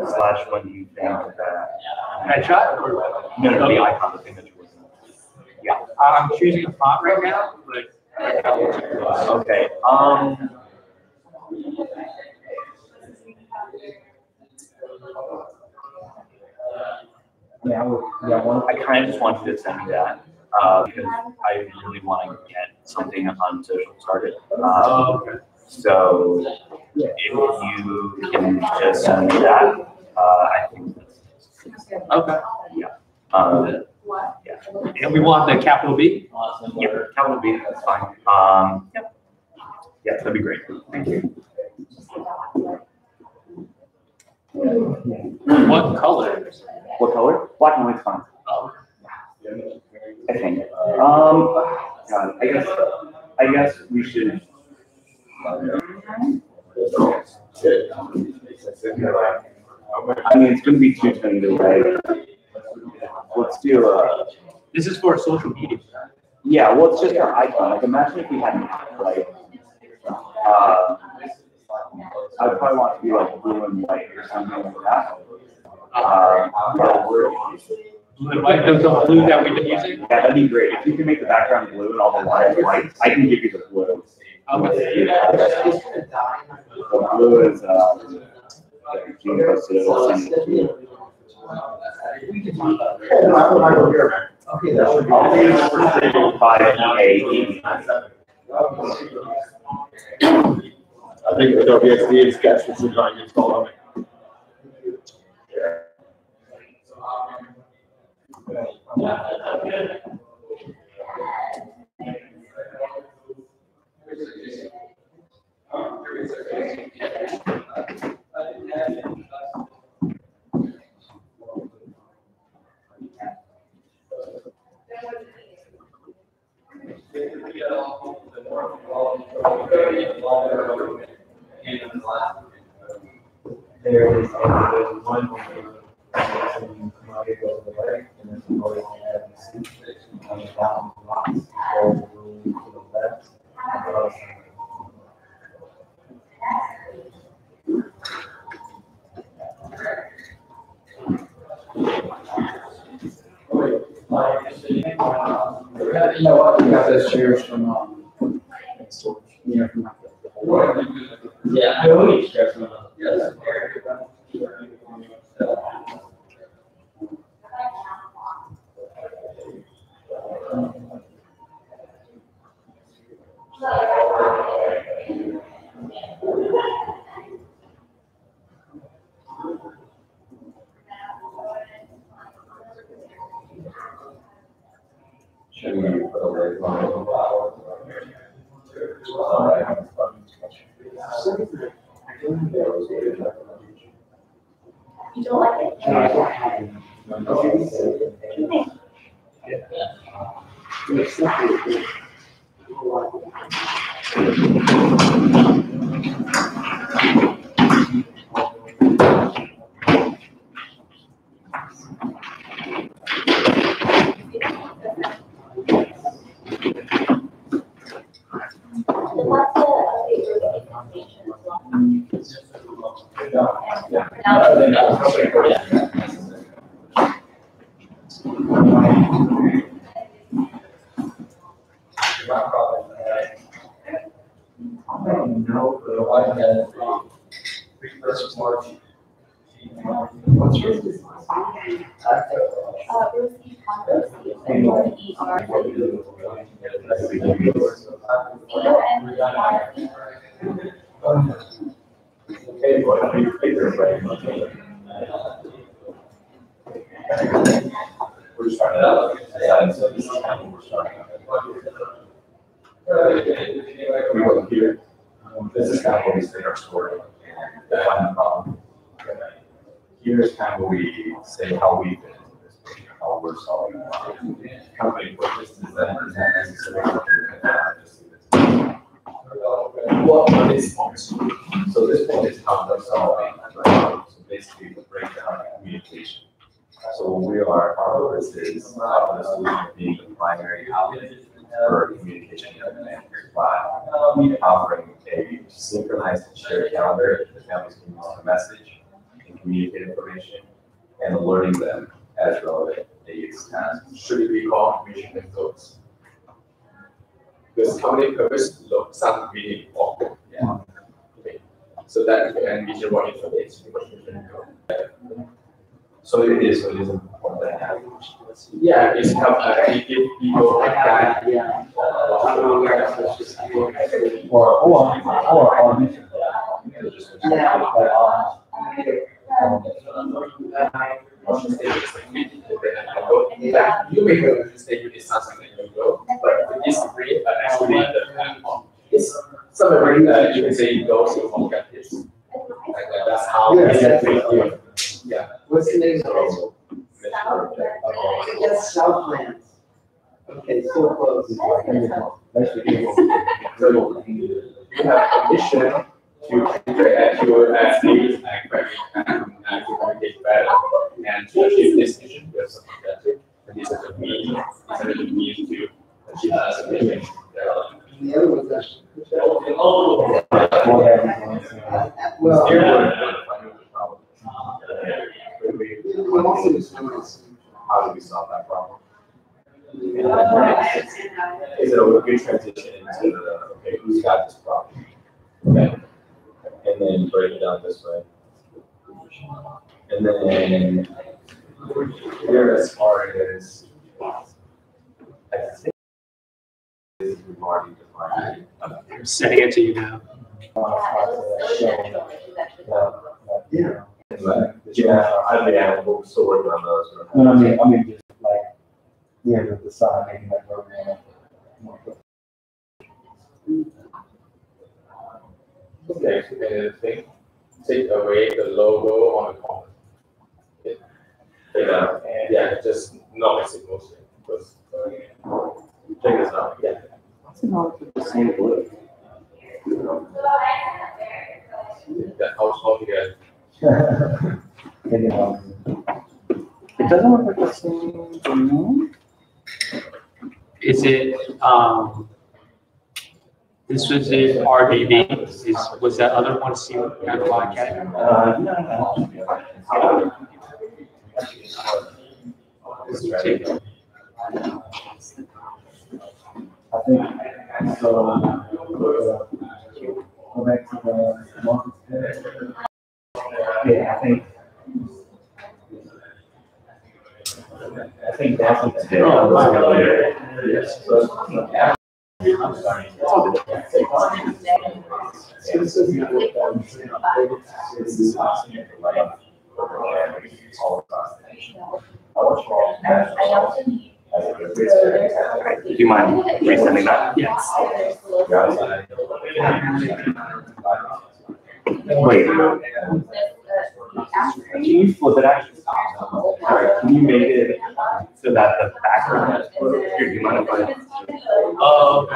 Slash when you think that headshot or no, the icon, the thing that you're working on. yeah. I'm choosing a font right now, but okay. I kind of just wanted to send you that because I really want to get something on social started. So if you can just send me that, I think that's okay. Yeah. And we want the capital B? Yeah, capital B, that's fine. Yep. Yeah, that'd be great. Thank you. What color? What color? Black and white's fine. Oh. I think. God, I guess we should. I mean, it's going to be 220 to write. Let's do This is for social media. yeah, well, it's just our icon. Like, imagine if we had an app, right? I'd probably want it to be like blue and white or something like that. Like the blue that we've been using? Yeah, that'd be great. If you can make the background blue and all the lines white, I can give you the blue. Okay. The blue is Gene posted it. I'll send it to you. Okay, that's what I'll use it for 5AE. I think the WXD is sketch was trying to install on it. There is one commodity over the leg, and there's a lawyer that you see on the bottom box, to the left. You know what? We got those chairs from from yeah, I know each chair from yes. Should we put a raise on it? You don't like it? We're just starting out. So this is kind of what we're starting out. We go here. This is kind of where we state our story and define the problem. Here's kind of where we say how we fit into this picture, how we're solving the problem. Company purpose is that it's not necessarily something that just well, this point. So this point is complex solving. Right? So basically, the breakdown of communication. So when we are, our purpose is the solution being the primary outlet for communication and by offering a synchronized and shared calendar that families can use to message and communicate information and alerting them as relevant dates. Should it be called mission and goals? Because company purpose look some meaning of it. Yeah. Okay. So that you can envision what information you can go. So it is important to have. Yeah, it's help if people like that. Or our mission. You may go to say you decide something you go, but it's great, but actually it's somewhere you can say you go to objectives. Like that's how yeah. What's the name of it? Yes, Southlands. Okay, so close. So you have a mission to interact your athletes and communicate better. And to achieve this mission, you have some objective. And these are the means, to achieve this mission. The other one's actually. How do we solve that problem? Is it a good transition into the, okay, who's got this problem? Okay. And then break it down this way. And then here as far as, I think this is we've already defined. I'm sending it to you now. Yeah. But, yeah, we're still working on those. No, I mean, just like, yeah, with the side, making that program. Okay, and take away the logo on the comment. Yeah, just not mix it mostly. Because, Check this out. yeah. The same blue. That how to get. And, It doesn't look like the same blue. Is it, this was in RDB, was that other one seem kind of like it? No. I think, so, go back to the market. Yeah, I think that's what it's. Oh, wow. Yes. I'm sorry. Do you mind resending that? Yes. Wait. Can you flip it actually? Alright, can you make it so that the background is blue? Here, do you mind if I? Oh.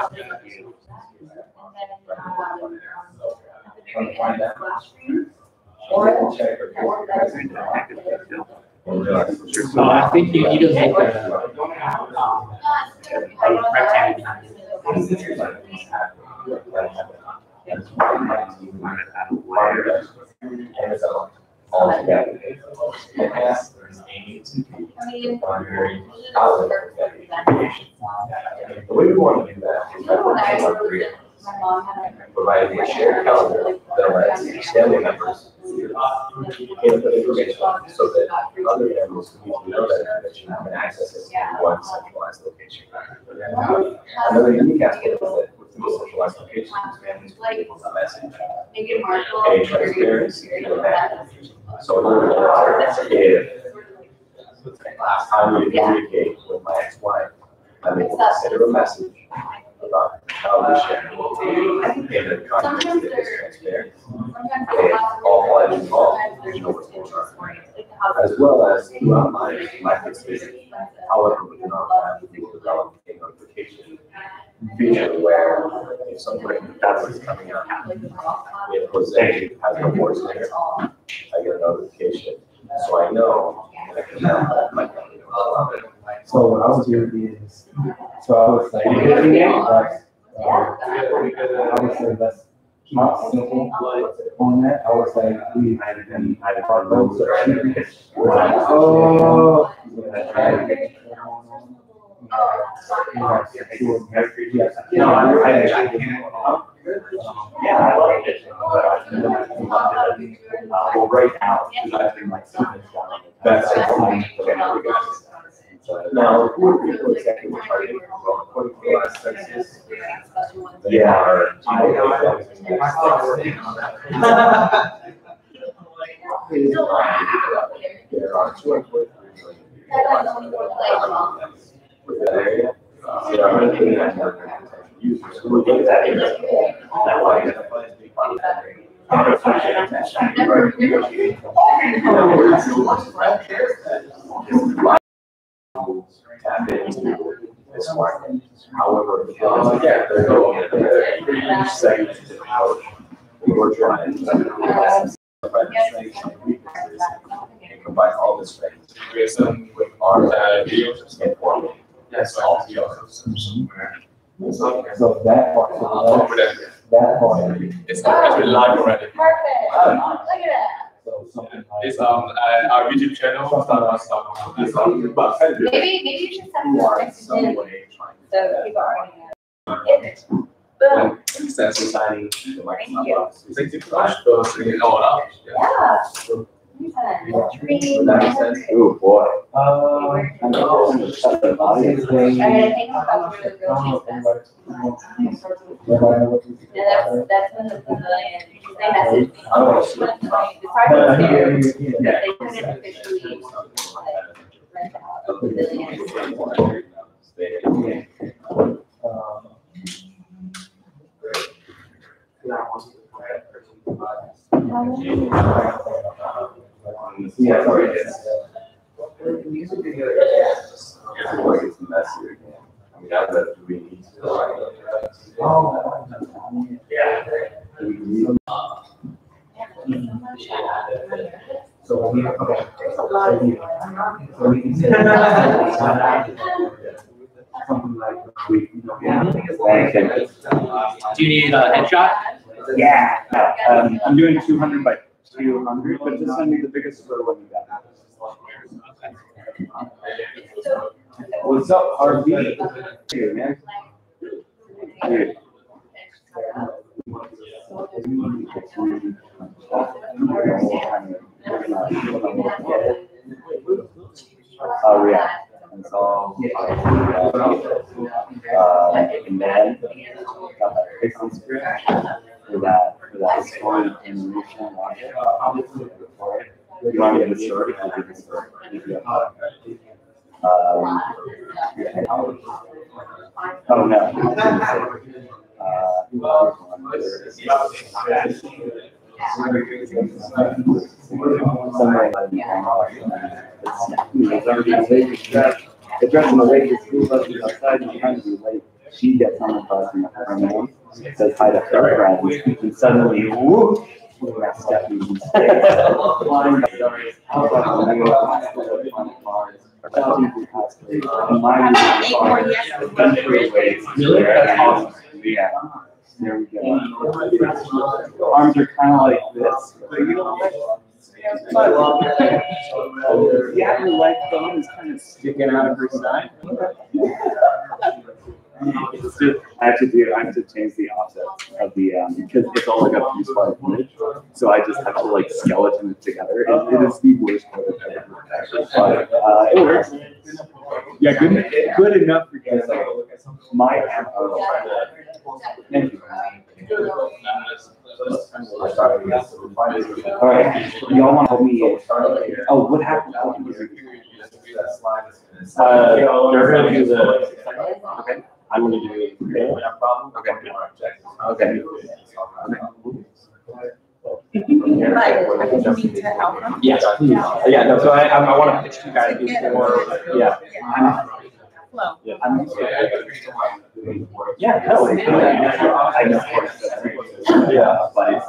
I think you need to make a rectangle. The way we want to do that is by working on three areas. Providing a shared calendar that allows family members input information so that other families who need to know that information can access it in one centralized location. Another unique aspect is that within the centralized locations, families will be able to message a transparency to that. So in other words, if I need to communicate with my ex-wife, I'm able to send her a message about how we share in the context that is transparent. And all parties involved, you know what's going on. As well as throughout my visit. However, within our plan, we will develop a notification feature where if something that's what's coming out, if Jose has no voice there, I get a notification. So I know I can have my family know as well. So what I was doing is, so I was like, Obviously, that's not simple on that. I would say we had been, I had our roads are cheap. Oh. No, yeah, I like it. Well, right now, because I've been like students down. That's now, who are people exactly we're targeting? Well, according to the last census, they are. There are 243 million with that area. There are 89 users who look at that area. That way, identify as being part of that area. Tap into this market. However, they're going at a segmented approach. We're trying to identify the strengths and weaknesses and combine all the strengths with our videos and formally. That's all. So that part, that part. It's been live already. Perfect. Look at that. So something like. It's our YouTube channel, StartupBus. Maybe you should set Who up are a in some next way trying so people already know. Boom. to society. Thank you. Thank you so much for bringing it all up. Yeah. Tree. Would that make sense? Oh, boy. I know. Audience thing. I think that's really real cheap. Yeah, that's when the pavilion, they message me. I don't want to sleep. It's hard to hear, but they couldn't officially rent out a pavilion. Yeah, sorry. The music video is like it's messy again. I mean, I bet we need to. Yeah. So we okay. There's a lot of people. So we can say something like we. Do you need a headshot? Yeah, I'm doing 200 by 200, but just send me the biggest photo when you got it. What's up, RV? Hey, man. Dude. Oh, yeah. It's all, and then got that pixel script for that story animation logic. You want me to get the story? I'll give the story. Oh, no. The dress in the lake is school bus is outside and trying to be late. She gets on the bus and her name says hi to her friends, and suddenly, whoop, Stephanie. Flying the stars. How about the Mars? And mine is country ways. Really? That's awesome. Yeah. There we go. The arms are kind of like this. Yeah, her leg bone is kind of sticking out of her side. It's just, I have to change the offset of the because it's all like a piece by image, so I just have to like skeleton it together. It is the worst part of ever, but it works. Yeah, good enough for guys. My app. Thank you. All right, y'all want to help me? Oh, what happened? They're gonna do the. Okay. I'm gonna do. Okay. Yes, please. Yeah, no, so I want to pitch you guys before, yeah. Hello. Yeah, no, I know. Yeah, but it's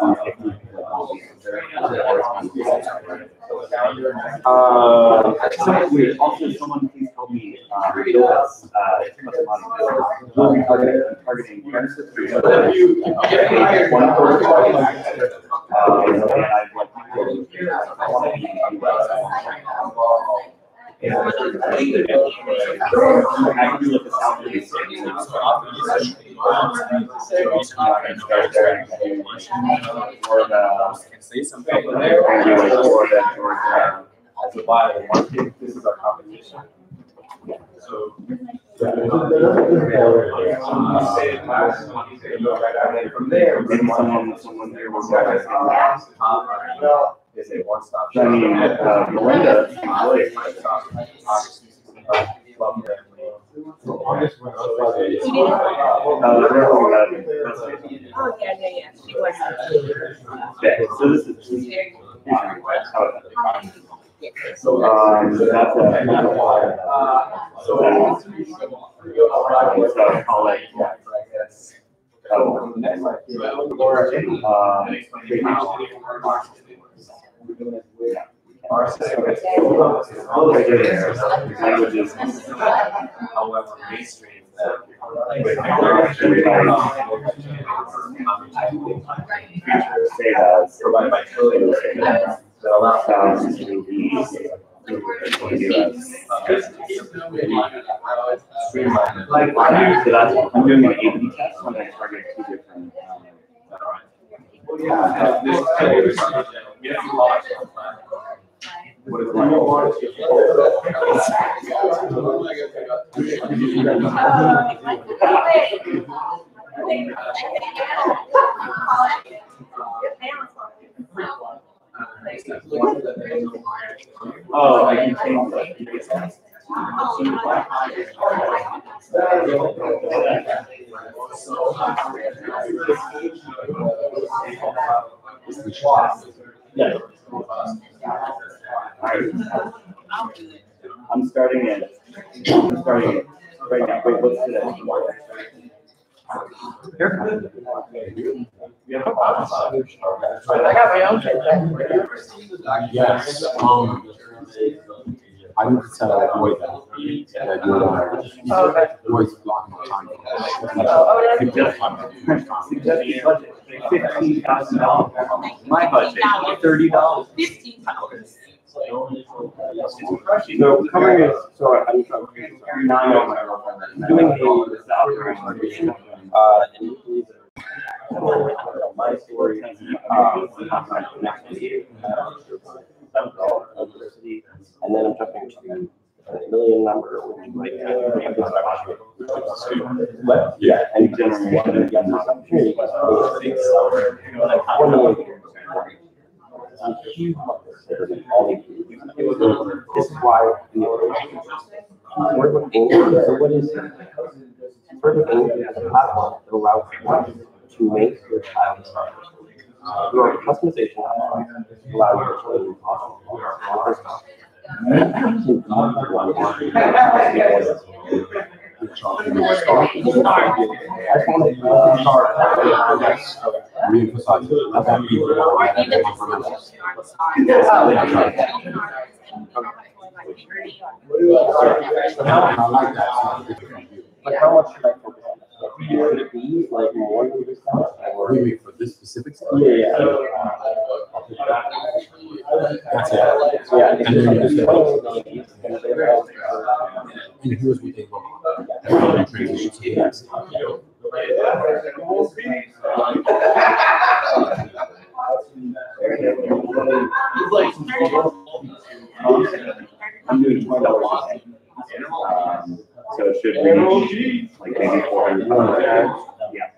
wait, also someone please help me. We'll be targeting parents of three. And I'd like Say something there. As a viable market, this is our competition. So. From there, someone there was is a one-stop shop. I mean, Melinda, She was. so this is. So that's I'll let our system is languages, however, mainstream provided by that allow thousands to be streamlined. like so that's I'm doing an A/B test when I target two different. What is Oh, I can change that. Yeah. I'm starting it right now. Wait, what's today? I got my own thing. Yes, I need to set up a void that voice blocking my time. Suggested budget, $15,000. My budget, $30. So coming is, so I'm doing the my story, and then I'm jumping to a million number, which might yeah, and generally one of the opportunity. This is why what is a platform that allows you to make your child start. Your customization allows you to Re-emphasize that people are I like that. But how much should I focus on? Should it be like more than this stuff, or Maybe for this specific stuff. yeah. That's it. Yeah. And then you just and here's what they want. And then transition to the next. I'm doing $20. So it should reach like maybe 400. Yeah.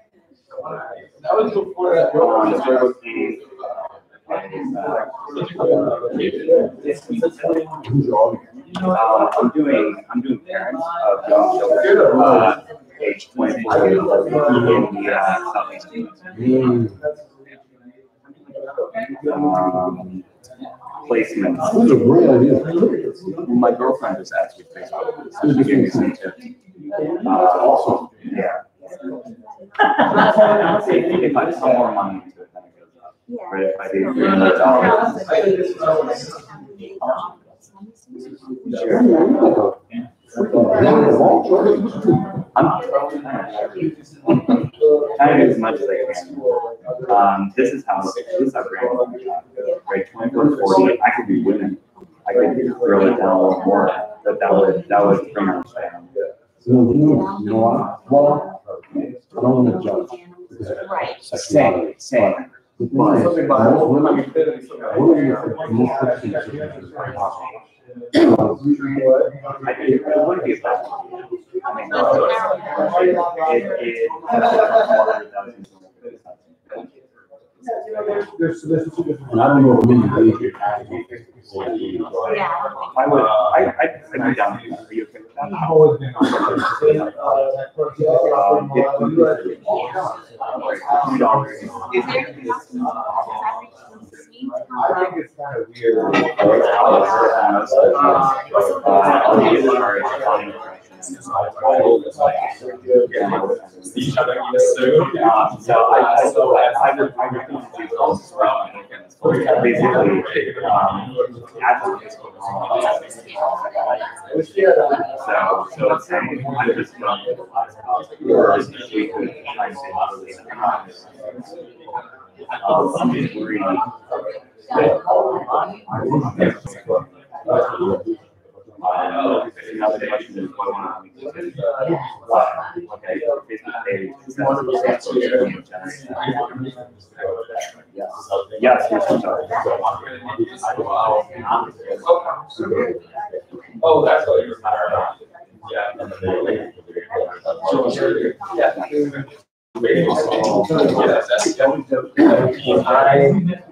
That was before that. I'm doing parents of young children, age 24 in the Southeast. Placements. Those are great ideas. My girlfriend just asked me Facebook, so she gave me some tips. Awesome. Yeah. If I put more money into it, then it goes up. But if I do $300, I'm trying as much as I can. This is how brand, right? 2440. I could be winning. I could throw it down a little more. That would bring us down. You know what? Well, I don't want to judge. Right. Same. But most women are I think it would be a bad one. I mean, and I don't know if many believe it. I'd be down with that. Are you okay with that? Is there anything else? I think it's kind of weird. Each other so I would basically so it's saying I'm just not the last house. We could try to say another question is what yes. Oh, that's what you're talking about. Yeah.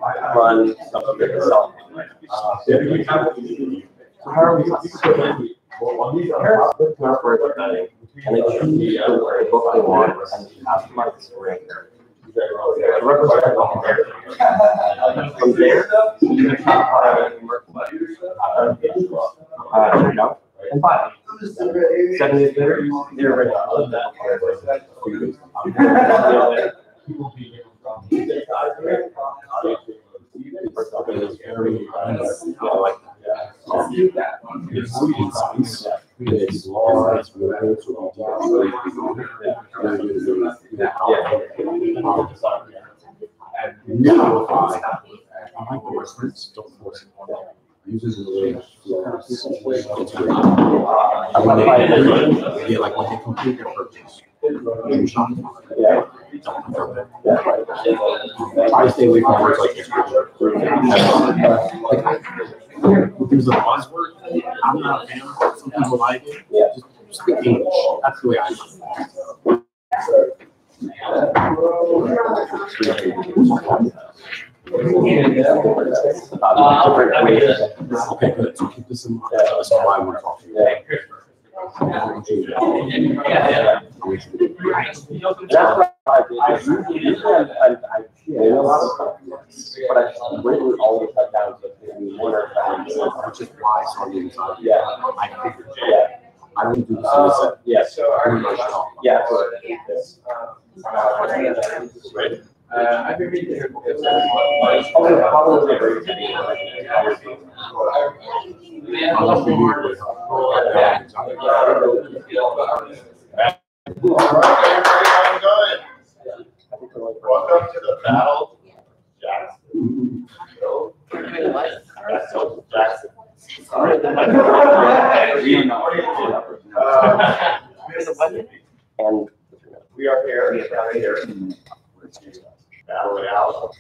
I run something myself. How are we? And they choose the book they want and customize the ring. From there, you can no, and buy it. 7 years later, they're ready. It's large, it's really good, so I like the reference, don't force it. Uses the way it's great. And when they get like when they complete their purchase, try to stay away from words like this. There's a buzzword. I'm not a fan of it. Some people like it. Just speak English. That's the way I do Okay, good. So keep this in mind. That's why we're talking. That's what I did. A lot of stuff, but I really always cut down to maybe 1 or 2 times, which is why I saw the inside. I figured. I don't do this in a set. So our I've been reading it. Welcome to the battle, Jackson. Jackson. And we are here. Battle it out,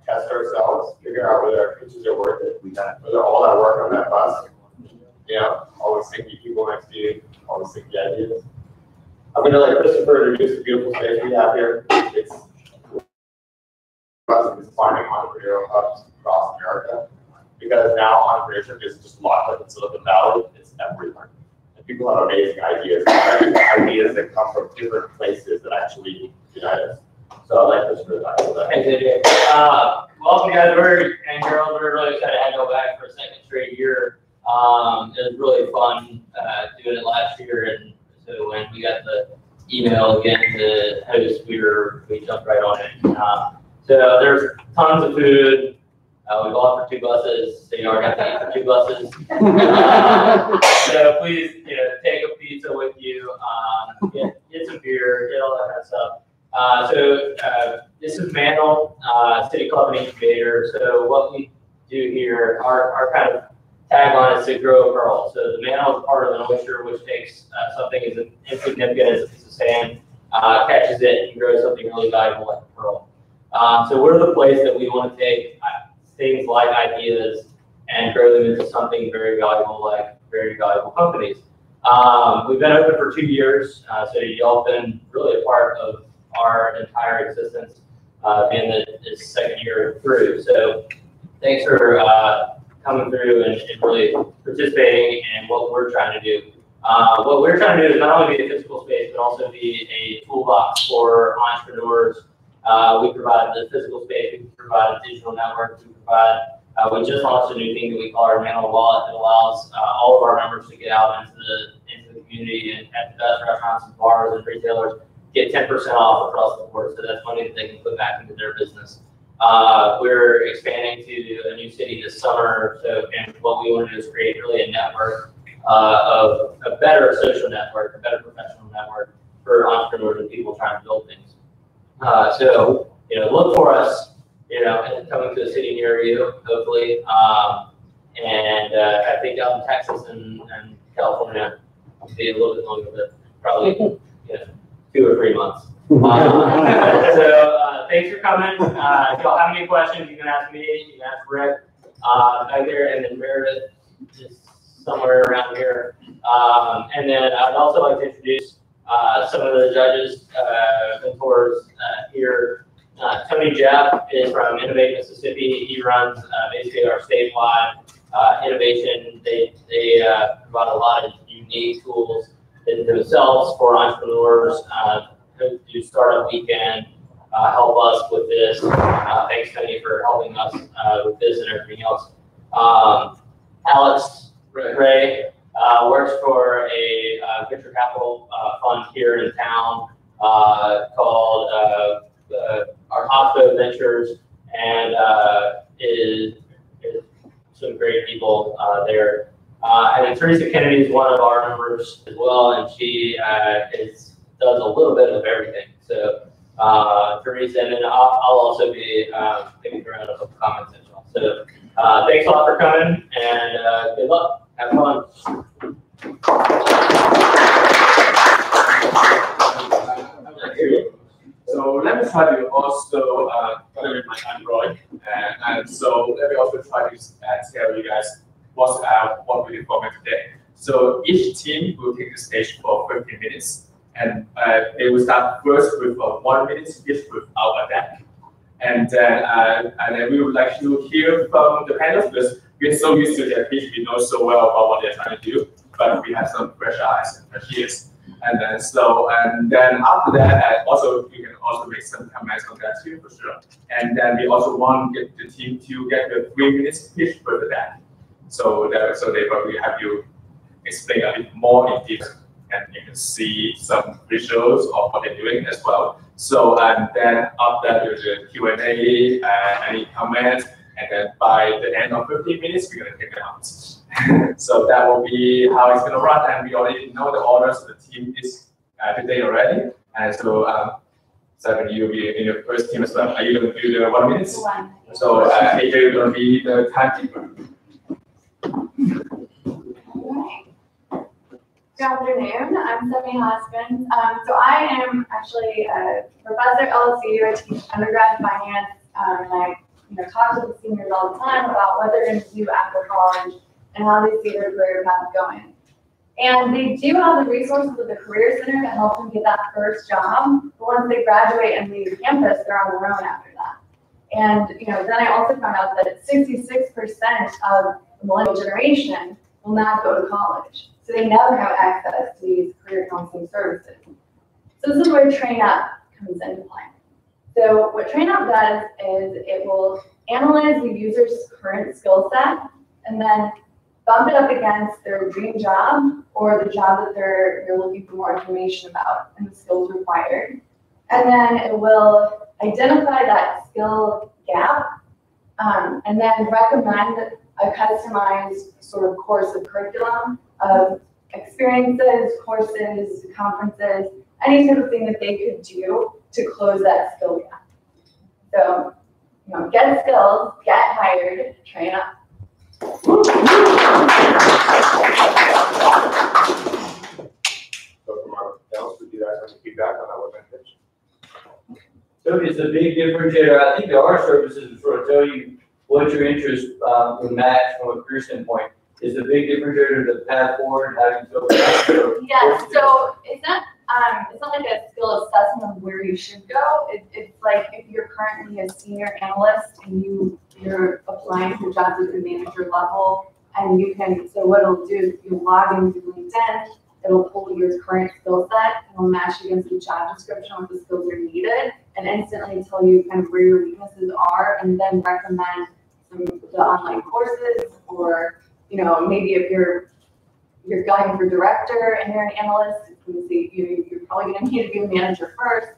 test ourselves, figure out whether our pitches are worth it. Whether all that work on that bus, always thinking people next to you, always thinking ideas. I'm going to let Christopher introduce the beautiful space we have here. It's finding entrepreneurial hubs across America, because now entrepreneurship is just locked up in Silicon Valley. It's everywhere. And people have amazing ideas that come from different places that actually unite us. So I like this for that. Thanks, AJ. Welcome, guys. And girls, we're really excited to go back for a second straight year. It was really fun doing it last year, and so when we got the email again to host, we jumped right on it. So there's tons of food. We bought for 2 buses, so you already got to eat for 2 buses. So please, take a pizza with you, get some beer, get all that kind of stuff. So this is Mandel City Club and Incubator. So what we do here, our kind of tagline is to grow a pearl. So the Mandel is part of an oyster, which takes something as insignificant as a piece of sand, catches it, and grows something really valuable like a pearl. So we're the place that we want to take things like ideas and grow them into something very valuable, like very valuable companies. We've been open for 2 years, so y'all been really a part of our entire existence, being this second year through. So thanks for coming through and really participating in what we're trying to do. What we're trying to do is not only be a physical space, but also be a toolbox for entrepreneurs. We provide the physical space, we provide a digital network, we just launched a new thing that we call our Mandel Wallet that allows all of our members to get out into the community and at the best restaurants and bars and retailers get 10% off across the board. So that's money that they can put back into their business. We're expanding to a new city this summer. So, and what we want to do is create really a network of a better social network, a better professional network for entrepreneurs and people trying to build things. So, look for us, and coming to a city near you, hopefully. I think out in Texas and California, it'll be a little bit longer, but probably 2 or 3 months. So thanks for coming. If y'all have any questions, you can ask me, you can ask Rick back there, and then Meredith is somewhere around here. And then I'd also like to introduce some of the judges, mentors here. Tony Jeff is from Innovate Mississippi. He runs basically our statewide innovation. They provide a lot of unique tools themselves for entrepreneurs. Do Startup Weekend, help us with this. Thanks, Tony, for helping us with this and everything else. Alex Ray works for a venture capital fund here in town called our Opto Ventures, and is some great people there. And then Teresa Kennedy is one of our members as well, and she does a little bit of everything. So Teresa, and then I'll also be taking around a couple comments as well. So thanks a lot for coming, and good luck. Have fun. So let me try to also cover my Android, and so let me also try to tell you guys what we're performing today. So each team will take the stage for 15 minutes, and they will start first with 1 minute each with our deck, and then we would like to hear from the panelists because we're so used to their pitch, we know so well about what they're trying to do, but we have some fresh eyes and fresh ears. And then after that, also you can also make some comments on that too for sure. And then we also want the team to get the 3 minutes pitch for that. So they probably have you explain a bit more in detail, and you can see some visuals of what they're doing as well. So and then after that, there's a Q&A, any comments, and then by the end of 15 minutes, we're gonna take them out. So that will be how it's gonna run, and we already know the orders of the team is today already. And so, Seven, you'll be in your first team as well. Are you gonna do the 1 minute? So, AJ is gonna be the timekeeper. Good afternoon, I'm Stephanie Hoskins. So I am actually a professor at LSU. I teach undergrad finance, and I talk to the seniors all the time about what they're going to do after college and how they see their career path going. And they do have the resources of the Career Center to help them get that first job. But once they graduate and leave campus, they're on their own after that. And then I also found out that 66% of the millennial generation will not go to college. So they never have access to these career counseling services. So this is where Train Up comes into play. So what Train Up does is it will analyze the user's current skill set and then bump it up against their dream job or the job that they're looking for more information about and the skills required. And then it will identify that skill gap and then recommend a customized sort of course of curriculum of experiences, courses, conferences, any type of thing that they could do to close that skill gap. So, get skills, get hired, train up. So from our panelists, would you guys have any feedback on that website pitch? So it's a big differentiator. I think there are services that sort of tell you what your interest would match from a career standpoint. Is the big differentiator the path forward, how you feel about it? Yeah, so it's not like a skill assessment of where you should go. It's like if you're currently a senior analyst and you're applying for jobs at the manager level, and so what it'll do is you log into LinkedIn, it'll pull your current skill set, and it'll match against the job description what the skills are needed, and instantly tell you kind of where your weaknesses are, and then recommend some of the online courses, or maybe if you're going for director and you're an analyst, you're probably going to need to be a manager first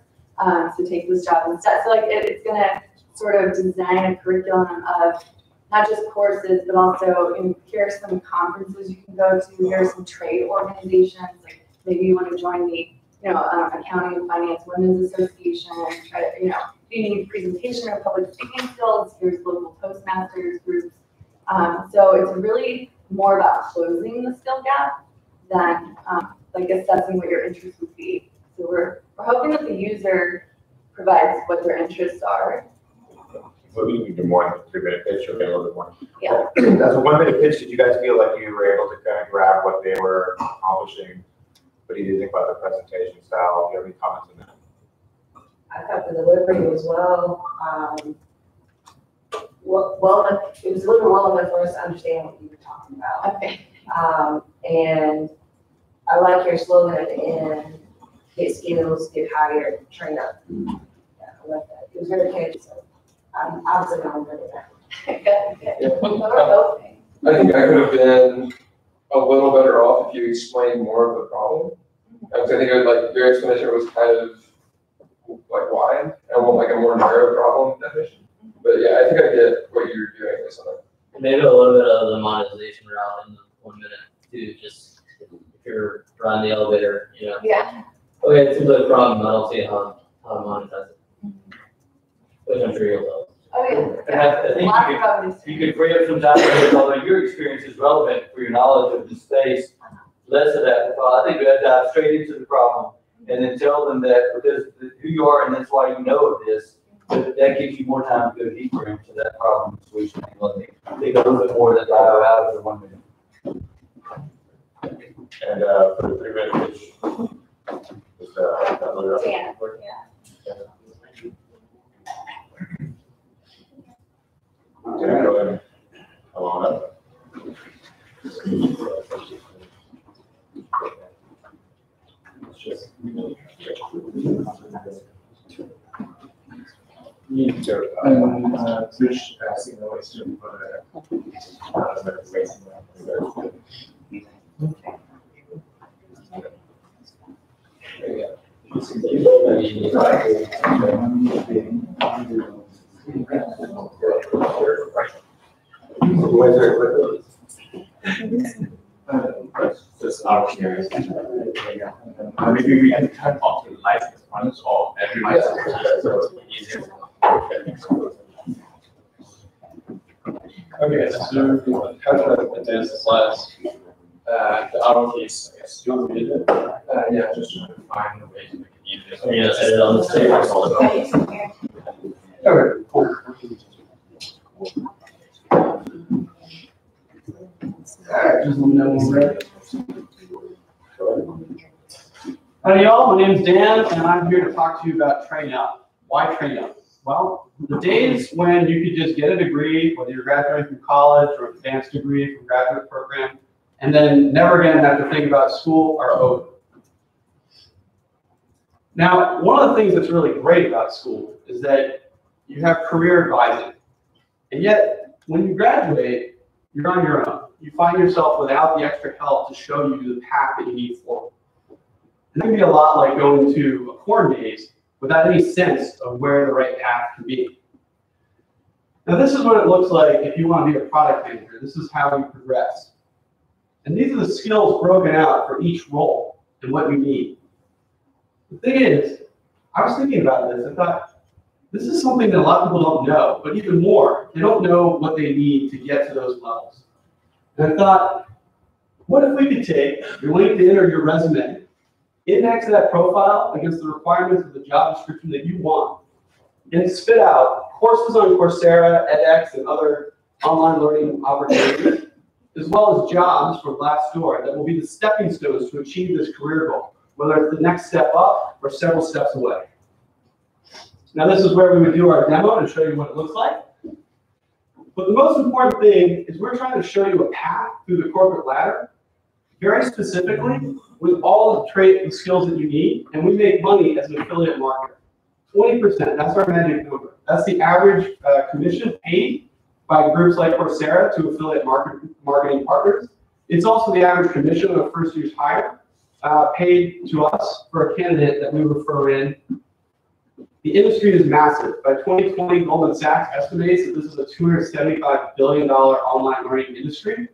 to take this job instead. So it's going to sort of design a curriculum of not just courses, but also here are some conferences you can go to. Here are some trade organizations. Like maybe you want to join the Accounting and Finance Women's Association. Try to if you need presentation or public speaking skills, here's local Toastmasters groups. So it's really more about closing the skill gap than like assessing what your interests would be. So we're hoping that the user provides what their interests are. So we can do more than a 3-minute pitch, or get a little bit more. Yeah. As a 1-minute pitch, did you guys feel like you were able to kind of grab what they were accomplishing? What do you think about the presentation style? Do you have any comments on that? I thought the delivery was it was a little well enough for us to understand what you were talking about. Okay. And I like your slogan at the end: get skills, get hired, train up. Yeah, I like that. It was very catchy, so I'm obviously not really that. I think I could have been a little better off if you explained more of the problem. Because I think your explanation was kind of wide. I want a more narrow problem definition. But yeah, I think I get what you're doing based on that. Maybe a little bit of the monetization route in the 1 minute too. Just if you're running the elevator, Yeah. Okay, it's a good problem. I don't see how to monetize it. Which I'm sure you'll love. Oh yeah. And I think you could free up some time, although your experience is relevant for your knowledge of the space. Less of that. I think you have to dive straight into the problem and then tell them that because who you are and that's why you know of this. That gives you more time to go deeper into that problem solution. I think a little bit more than out of the 1 minute. And for the 3-minute pitch, is that really up? Yeah. Okay, go ahead. Come on up. Switch passing away soon for Just out of curiosity. Maybe we can turn off the license ones or every license, so it's easier. Okay, so how should I advance the slides? The RO case, I guess, you want me to do it? Yeah, just trying to find a way to make it easier. Yeah, edit on the table. Okay, cool. Howdy y'all, my name's Dan and I'm here to talk to you about Train Up. Why Train Up? Well, the days when you could just get a degree, whether you're graduating from college or an advanced degree from graduate program, and then never again have to think about school are over. Now, one of the things that's really great about school is that you have career advising. And yet, when you graduate, you're on your own. You find yourself without the extra help to show you the path that you need forward. And that can be a lot like going to a corn maze without any sense of where the right path can be. Now, this is what it looks like if you want to be a product manager. This is how you progress. And these are the skills broken out for each role and what you need. The thing is, I was thinking about this. I thought, this is something that a lot of people don't know, but even more, they don't know what they need to get to those levels. And I thought, what if we could take your LinkedIn or your resume, index that profile against the requirements of the job description that you want, and spit out courses on Coursera, edX, and other online learning opportunities, as well as jobs from Glassdoor that will be the stepping stones to achieve this career goal, whether it's the next step up or several steps away. Now this is where we would do our demo to show you what it looks like. But the most important thing is we're trying to show you a path through the corporate ladder, very specifically with all the traits and skills that you need, and we make money as an affiliate marketer. 20%, that's our magic number. That's the average commission paid by groups like Coursera to affiliate marketing partners. It's also the average commission of a first year's hire paid to us for a candidate that we refer in. The industry is massive. By 2020, Goldman Sachs estimates that this is a $275 billion online learning industry.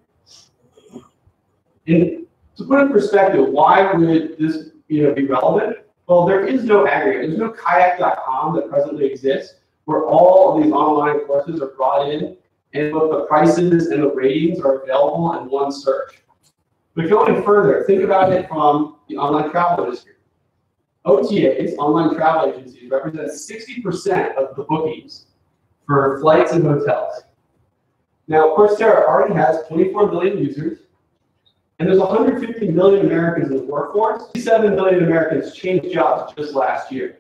And to put in perspective, why would this be relevant? Well, there is no aggregate. There's no kayak.com that presently exists where all of these online courses are brought in and both the prices and the ratings are available in one search. But going further, think about it from the online travel industry. OTAs, online travel agencies, represent 60% of the bookings for flights and hotels. Now, Coursera already has 24 million users, and there's 150 million Americans in the workforce. 7 million Americans changed jobs just last year.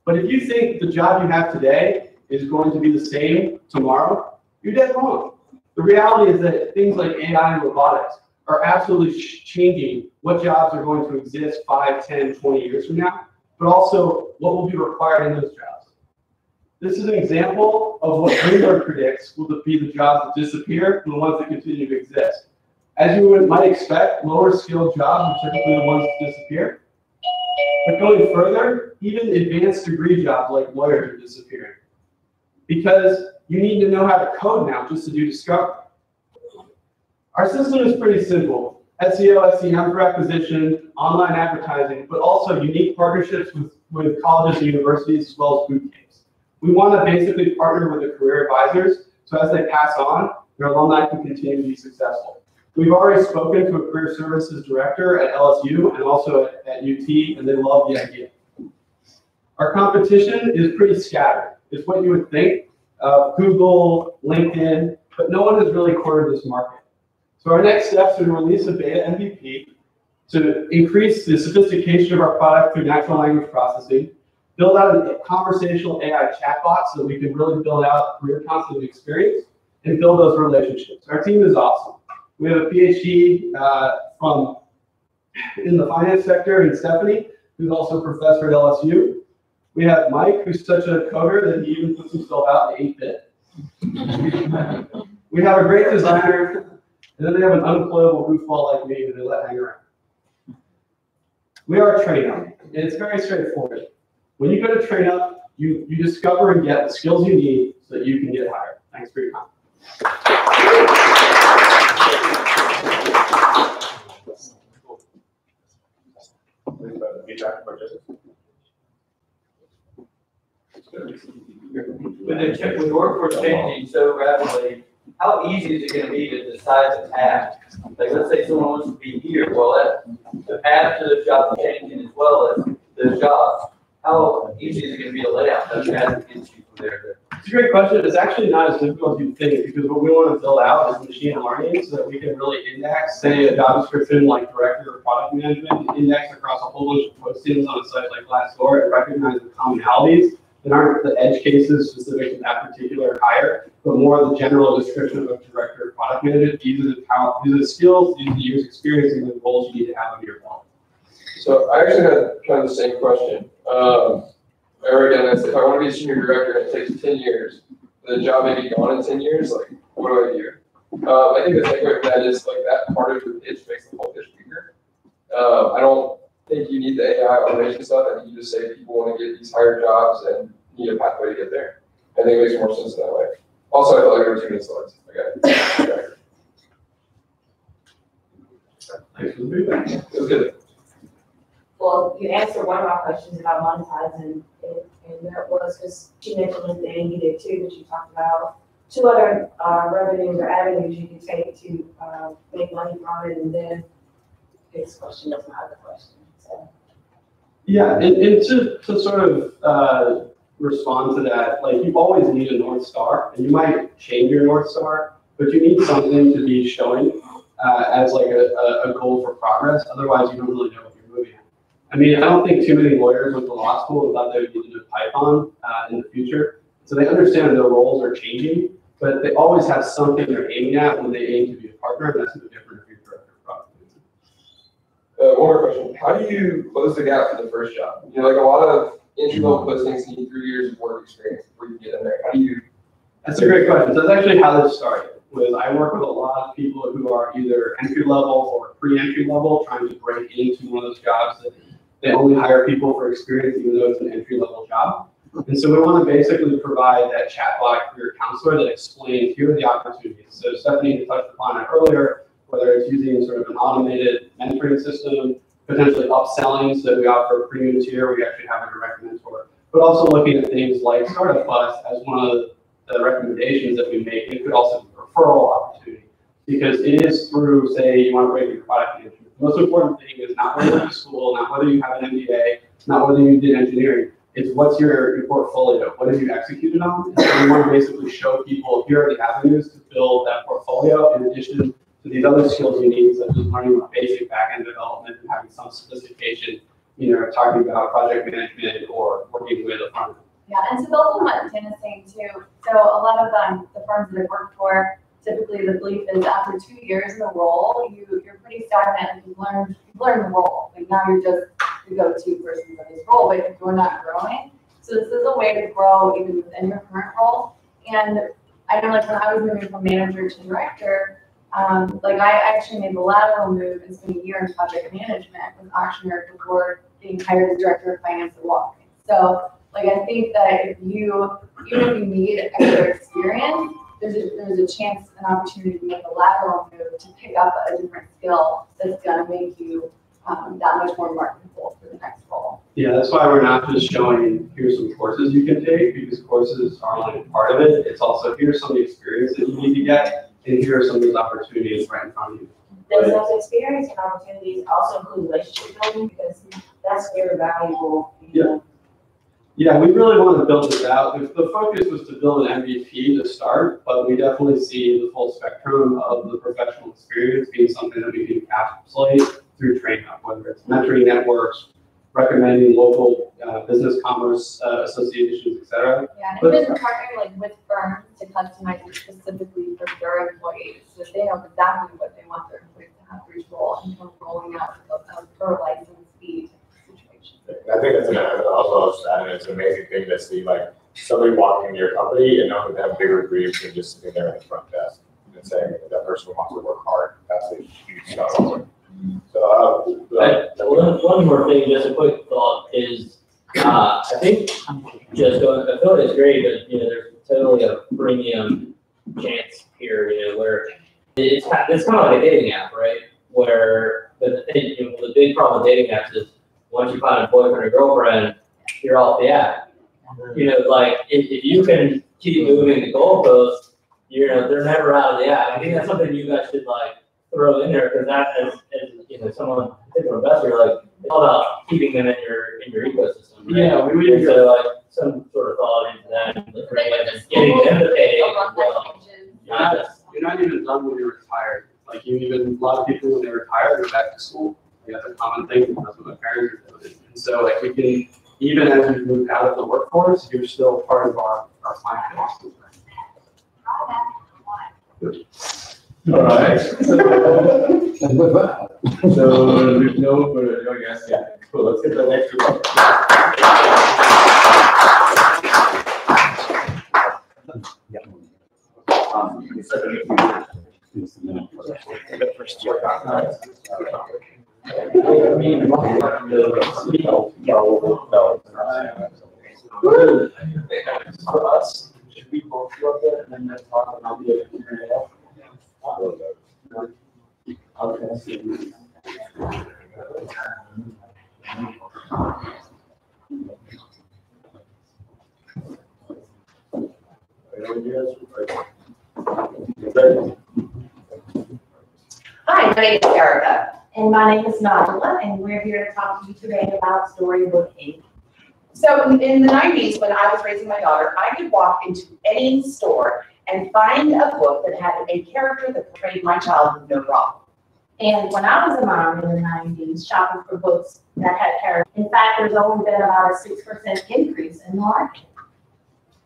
But if you think the job you have today is going to be the same tomorrow, you're dead wrong. The reality is that things like AI and robotics are absolutely changing what jobs are going to exist 5, 10, 20 years from now, but also what will be required in those jobs. This is an example of what Bloomberg predicts will be the jobs that disappear and the ones that continue to exist. As you might expect, lower skilled jobs are typically the ones that disappear. But going further, even advanced degree jobs like lawyers are disappearing. Because you need to know how to code now just to do discovery. Our system is pretty simple. SEO, SEM for acquisition, online advertising, but also unique partnerships with colleges and universities as well as boot camps. We want to basically partner with the career advisors so as they pass on, their alumni can continue to be successful. We've already spoken to a career services director at LSU and also at UT, and they love the idea. Our competition is pretty scattered. It's what you would think of Google, LinkedIn, but no one has really cornered this market. So our next steps are to release a beta MVP to increase the sophistication of our product through natural language processing, build out a conversational AI chatbot so that we can really build out career counseling experience and build those relationships. Our team is awesome. We have a PhD in the finance sector, and Stephanie, who's also a professor at LSU. We have Mike, who's such a coder that he even puts himself out in 8-bit. We have a great designer, and then they have an unemployable goofball like me that they let hang around. We are TrainUp, and it's very straightforward. When you go to TrainUp, you discover and get the skills you need so that you can get hired. Thanks for your time. With workforce changing so rapidly, how easy is it going to be to decide the path? Like, let's say someone wants to be here. Well, the path to the job is changing as well as the jobs. How easy is it going to be to lay out that path against you from there? It's a great question. It's actually not as difficult as you think, because what we want to build out is machine learning so that we can really index, say, a job description like director of product management, index across a whole bunch of postings on a site like Glassdoor and recognize the commonalities that aren't the edge cases specific to that particular hire, but more the general description of director of product management. These are the skills, these are the years experience, and the goals you need to have under your belt. So I actually had kind of the same question. Again, if I want to be a senior director and it takes 10 years, the job may be gone in 10 years, like, what do I do? I think the takeaway from that is, like, that part of the pitch makes the whole pitch bigger. I don't think you need the AI automation stuff. I think you just say people want to get these higher jobs and need a pathway to get there. I think it makes more sense that way. Also, I feel like there were too many slides. Okay. Thanks for the feedback. It was good. Well, you answered one of my questions about monetizing it, and that was, because she mentioned it, and you did too, that you talked about two other revenues or avenues you can take to make money from it, and then this question was my other question. So. Yeah, and to sort of respond to that, like you always need a North Star, and you might change your North Star, but you need something to be showing as like a goal for progress. Otherwise, you don't really know what you're moving at. I mean, I don't think too many lawyers went to law school thought they would need to do Python in the future. So they understand their roles are changing, but they always have something they're aiming at when they aim to be a partner, and that's no different if you're director of product. One more question. How do you close the gap to the first job? You know, like a lot of entry-level postings need 3 years of work experience before you get in there. How do you? That's a great question. So that's actually how this started. I work with a lot of people who are either entry level or pre-entry level, trying to break into one of those jobs that they only hire people for experience, even though it's an entry level job. And so we want to basically provide that chatbot career counselor that explains, here are the opportunities. So Stephanie touched upon it earlier, whether it's using sort of an automated mentoring system, potentially upselling, so that we offer a premium tier where you actually have a direct mentor, but also looking at things like StartupBus as one of the recommendations that we make. It could also be a referral opportunity, because it is through, say, you want to break your product management. The most important thing is not whether you went to school, not whether you have an MBA, not whether you did engineering. It's what's your portfolio, what have you executed on? And so we want to basically show people, here are the avenues to build that portfolio in addition to these other skills you need, such as learning basic back-end development and having some sophistication, you know, talking about project management or working with a front end. Yeah, and to build on what Tim is saying too, so a lot of the firms that I work for, typically the belief is after 2 years in the role, you're pretty stagnant. You've learned the role. Like now you're just the go-to person for this role, but you're not growing. So this is a way to grow even within your current role. And I know, like when I was moving from manager to director, like I actually made the lateral move and spent a year in project management with Auctioneer before being hired as director of finance at Walgreens. So like I think that if even if you need extra experience, there's a chance, an opportunity to make a lateral move to pick up a different skill that's gonna make you that much more marketable for the next role. Yeah, that's why we're not just showing here's some courses you can take, because courses are only part of it. It's also here's some of the experience that you need to get, and here are some of those opportunities right in front of you. Does those experience and opportunities also include relationship building? Because that's very valuable. Yeah. Yeah, we really want to build this out. The focus was to build an MVP to start, but we definitely see the full spectrum of the professional experience being something that we can encapsulate through TrainUp, whether it's mentoring networks, recommending local business commerce associations, et cetera. Yeah, and even partnering like with firms to customize it specifically for their employees, so that they know exactly what they want their employees to have for each role, and from rolling out a per license fee situation. I think that's also it's an amazing thing to see, like somebody walking into your company and knowing they have bigger dreams than just sitting there at the front desk and saying that person wants to work hard. That's a huge step. So one more thing, just a quick thought is, I think just going, I feel like it's great, but you know, there's totally a premium chance here, you know, where it's kind of like a dating app, right? Where the big problem with dating apps is once you find a boyfriend or girlfriend, you're off the app. You know, like if you can keep moving the goalposts, you know, they're never out of the app. I think that's something you guys should like throw in there, because that as you know, someone particular investor, like it's all about keeping them in your ecosystem. Right? Yeah, we would so like some sort of thought into that, and getting them to pay. You're not even done when you're retired. Like a lot of people when they retire, go back to school. That's a common thing. That's what my parents are doing. And so like we can, even as we move out of the workforce, you're still part of our client base. All right. So there's no further, I guess, yeah. Cool, let's get the next group. For us, should we both look at it and then talk about the other? Okay. Hi, my name is Erica. And my name is Nigella, and we're here to talk to you today about Storybook Inc. So in the 90s, when I was raising my daughter, I could walk into any store and find a book that had a character that portrayed my childhood, no problem. And when I was a mom in the 90s, shopping for books that had characters, in fact, there's only been about a 6% increase in the market.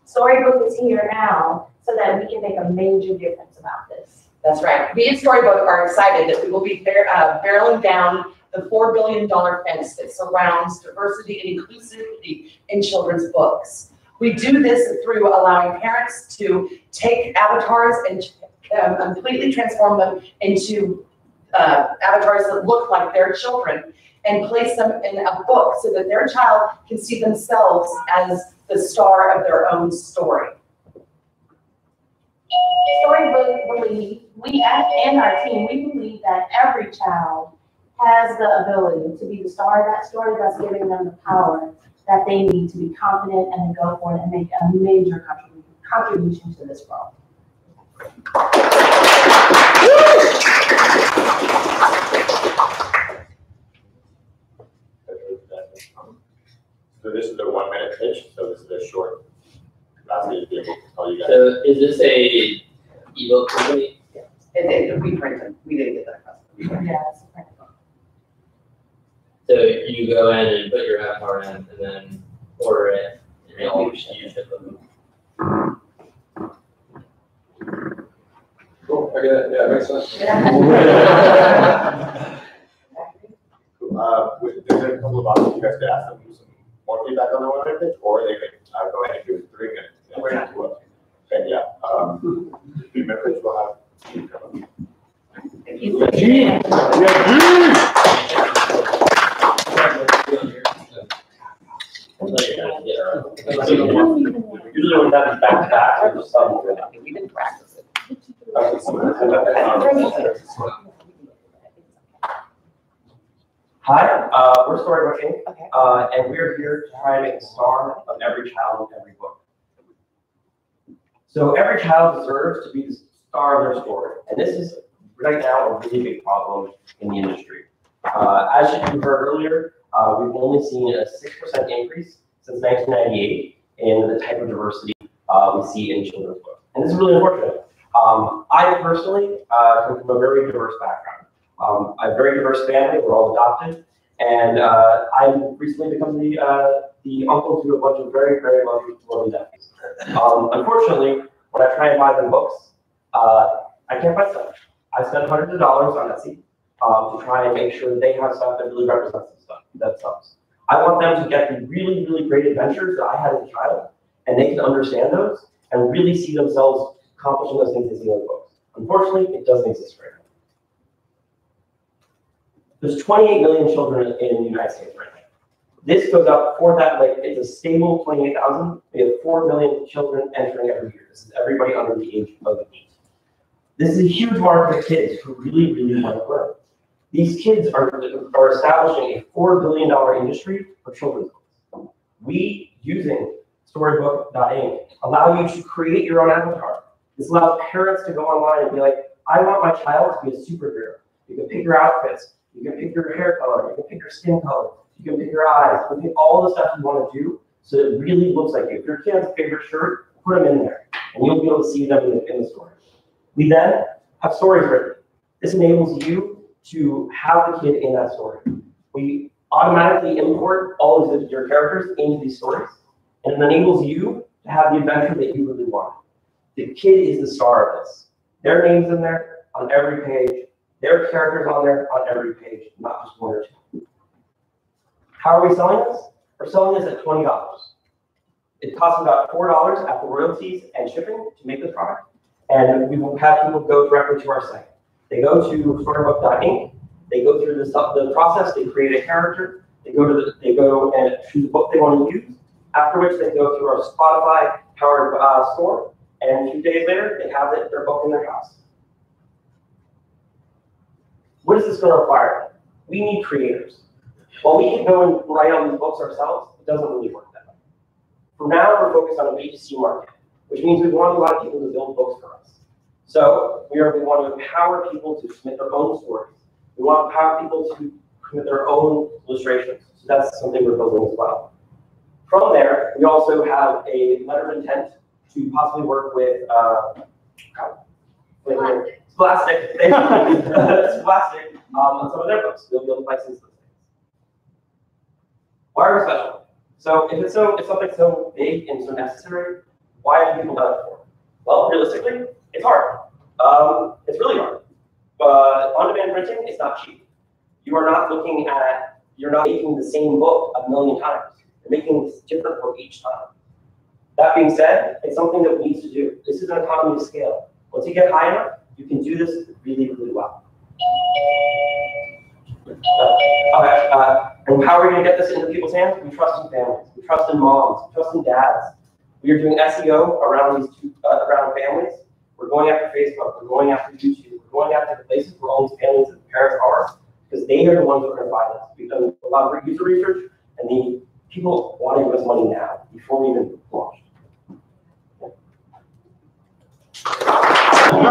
Storybook is here now so that we can make a major difference about this. That's right. We at Storybook are excited that we will be barreling down the $4 billion fence that surrounds diversity and inclusivity in children's books. We do this through allowing parents to take avatars and completely transform them into avatars that look like their children and place them in a book so that their child can see themselves as the star of their own story. Storybook believe, we and our team, we believe that every child has the ability to be the star of that story that's giving them the power that they need to be confident and to go for it and make a major contribution to this world. So this is the 1 minute pitch, so this is a short, lastly, to be able to tell you guys. So is this a ebook company? We printed, we didn't get that across. Yeah, it's a print book. So you go in and put your avatar in and then order it and you ship them. Cool, I get it, yeah, it makes sense. There's a couple of options you guys could ask them to do some more feedback on the 1 minute pitch, or they could go ahead and do it 3 minutes. We're not doing it. Okay, yeah. 3 minute pitch will have. Usually when that is back to back, or just some. We didn't practice it. Hi, we're Storybook Inc. And we're here to try to make the star of every child in every book. So every child deserves to be the star of their story. And this is right now a really big problem in the industry. As you heard earlier, we've only seen a 6% increase since 1998 in the type of diversity we see in children's books. And this is really unfortunate. I personally come from a very diverse background. I have a very diverse family, we're all adopted, and I've recently become the uncle to a bunch of very, very lovely nephews. Unfortunately, when I try and buy them books, I can't buy stuff. I spend hundreds of dollars on Etsy to try and make sure that they have stuff that really represents themselves. I want them to get the really, really great adventures that I had as a child, and they can understand those and really see themselves accomplishing those things they see in the books. Unfortunately, it doesn't exist right now. There's 28 million children in the United States right now. This goes up for that, like it's a stable 28,000. We have 4 million children entering every year. This is everybody under the age of 8. This is a huge market of kids who really, really want to learn. These kids are establishing a $4 billion industry for children's books. We, using Storybook.inc, allow you to create your own avatar. This allows parents to go online and be like, I want my child to be a superhero. You can pick your outfits, you can pick your hair color, you can pick your skin color, you can pick your eyes, you can pick all the stuff you want to do so it really looks like you. If your kid has a favorite shirt, put them in there, and you'll be able to see them in the story. We then have stories written. This enables you to have the kid in that story. We automatically import all of your characters into these stories, and it enables you to have the adventure that you really want. The kid is the star of this. Their name's in there on every page. Their characters on there on every page, not just 1 or 2. How are we selling this? We're selling this at $20. It costs about $4 after royalties and shipping to make this product. And we will have people go directly to our site. They go to Storybook.inc. They go through the process. They create a character. They go and choose the book they want to use. After which they go through our Spotify powered store. And a few days later, they have their book in their house. What is this going to require? We need creators. While we can go and write all these books ourselves, it doesn't really work that way. For now, we're focused on a B2C market, which means we want a lot of people to build books for us. So we want to empower people to submit their own stories. We want to empower people to submit their own illustrations. So that's something we're building as well. From there, we also have a letter of intent to possibly work with Scholastic on some of their books. We'll be able to license those things. Why are we special? So if something's so big and so necessary, why have people done it for? Well, realistically, it's hard. It's really hard. But on-demand printing is not cheap. You're not making the same book a million times. You're making a different book each time. That being said, it's something that we need to do. This is an economy of scale. Once you get high enough, you can do this really, really well. And how are we going to get this into people's hands? We trust in families. We trust in moms. We trust in dads. We are doing SEO around around families. We're going after Facebook. We're going after YouTube. We're going after the places where all these families and parents are, because they are the ones who are going to find us. We've done a lot of user research, and the people want to give us money now, before we even launched. You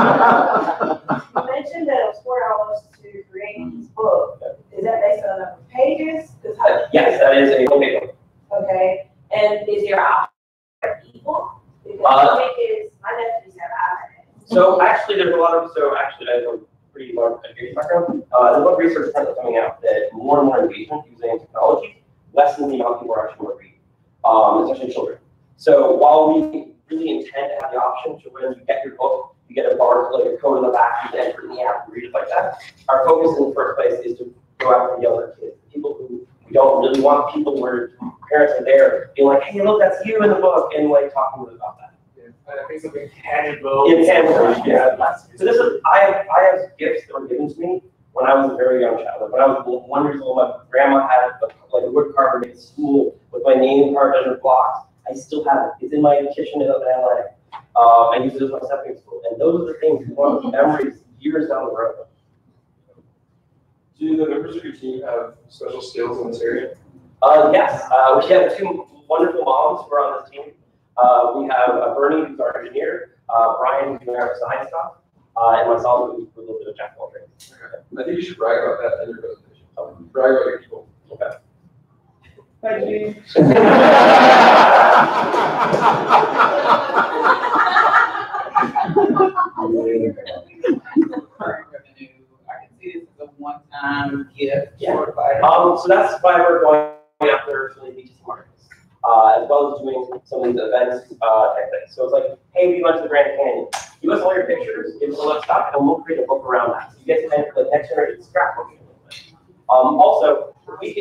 mentioned that it was $4 to create this book. Is that based on the number of pages? Yes, that is a book. Okay. And is your option for people? Because my nephews have iPads. So actually, there's a lot of, I have a pretty large education background. There's a lot of research currently coming out that more and more engagement using technology lessens the amount of people are actually going to read, especially children. So while we really intend to have the option to when you get your book, you get a bar, like a code in the back, you can enter it in the app and read it like that. Our focus in the first place is to go after the younger kids, people who we don't really want people where parents are there being like, hey, look, that's you in the book, and like talking to them about that. I think something tangible. Intangible, yeah. So this is, I have gifts that were given to me when I was a very young child. Like when I was 1 year old, my grandma had like a wood carver made school with my name carved under blocks. I still have it. It's in my kitchen in LA. I use it as my stepping stool. And those are the things we want memories years down the road. Do the members of your team have special skills in this area? Yes. We have 2 wonderful moms who are on this team. We have Bernie, who's our engineer, Brian, who's doing our design stuff, and myself, who's a little bit of jack of all trades. I think you should brag about that in your presentation. Brag about your people. Okay. Thank you. I can see this as a one-time gift. Yeah. So that's why we're going after some of the B2C markets, as well as doing some of these events type things. So it's like, hey, we went to the Grand Canyon. Give us all your pictures, give us all that stuff, and we'll create a book around that. So you get to enter the next generation scrapbooking. Also, we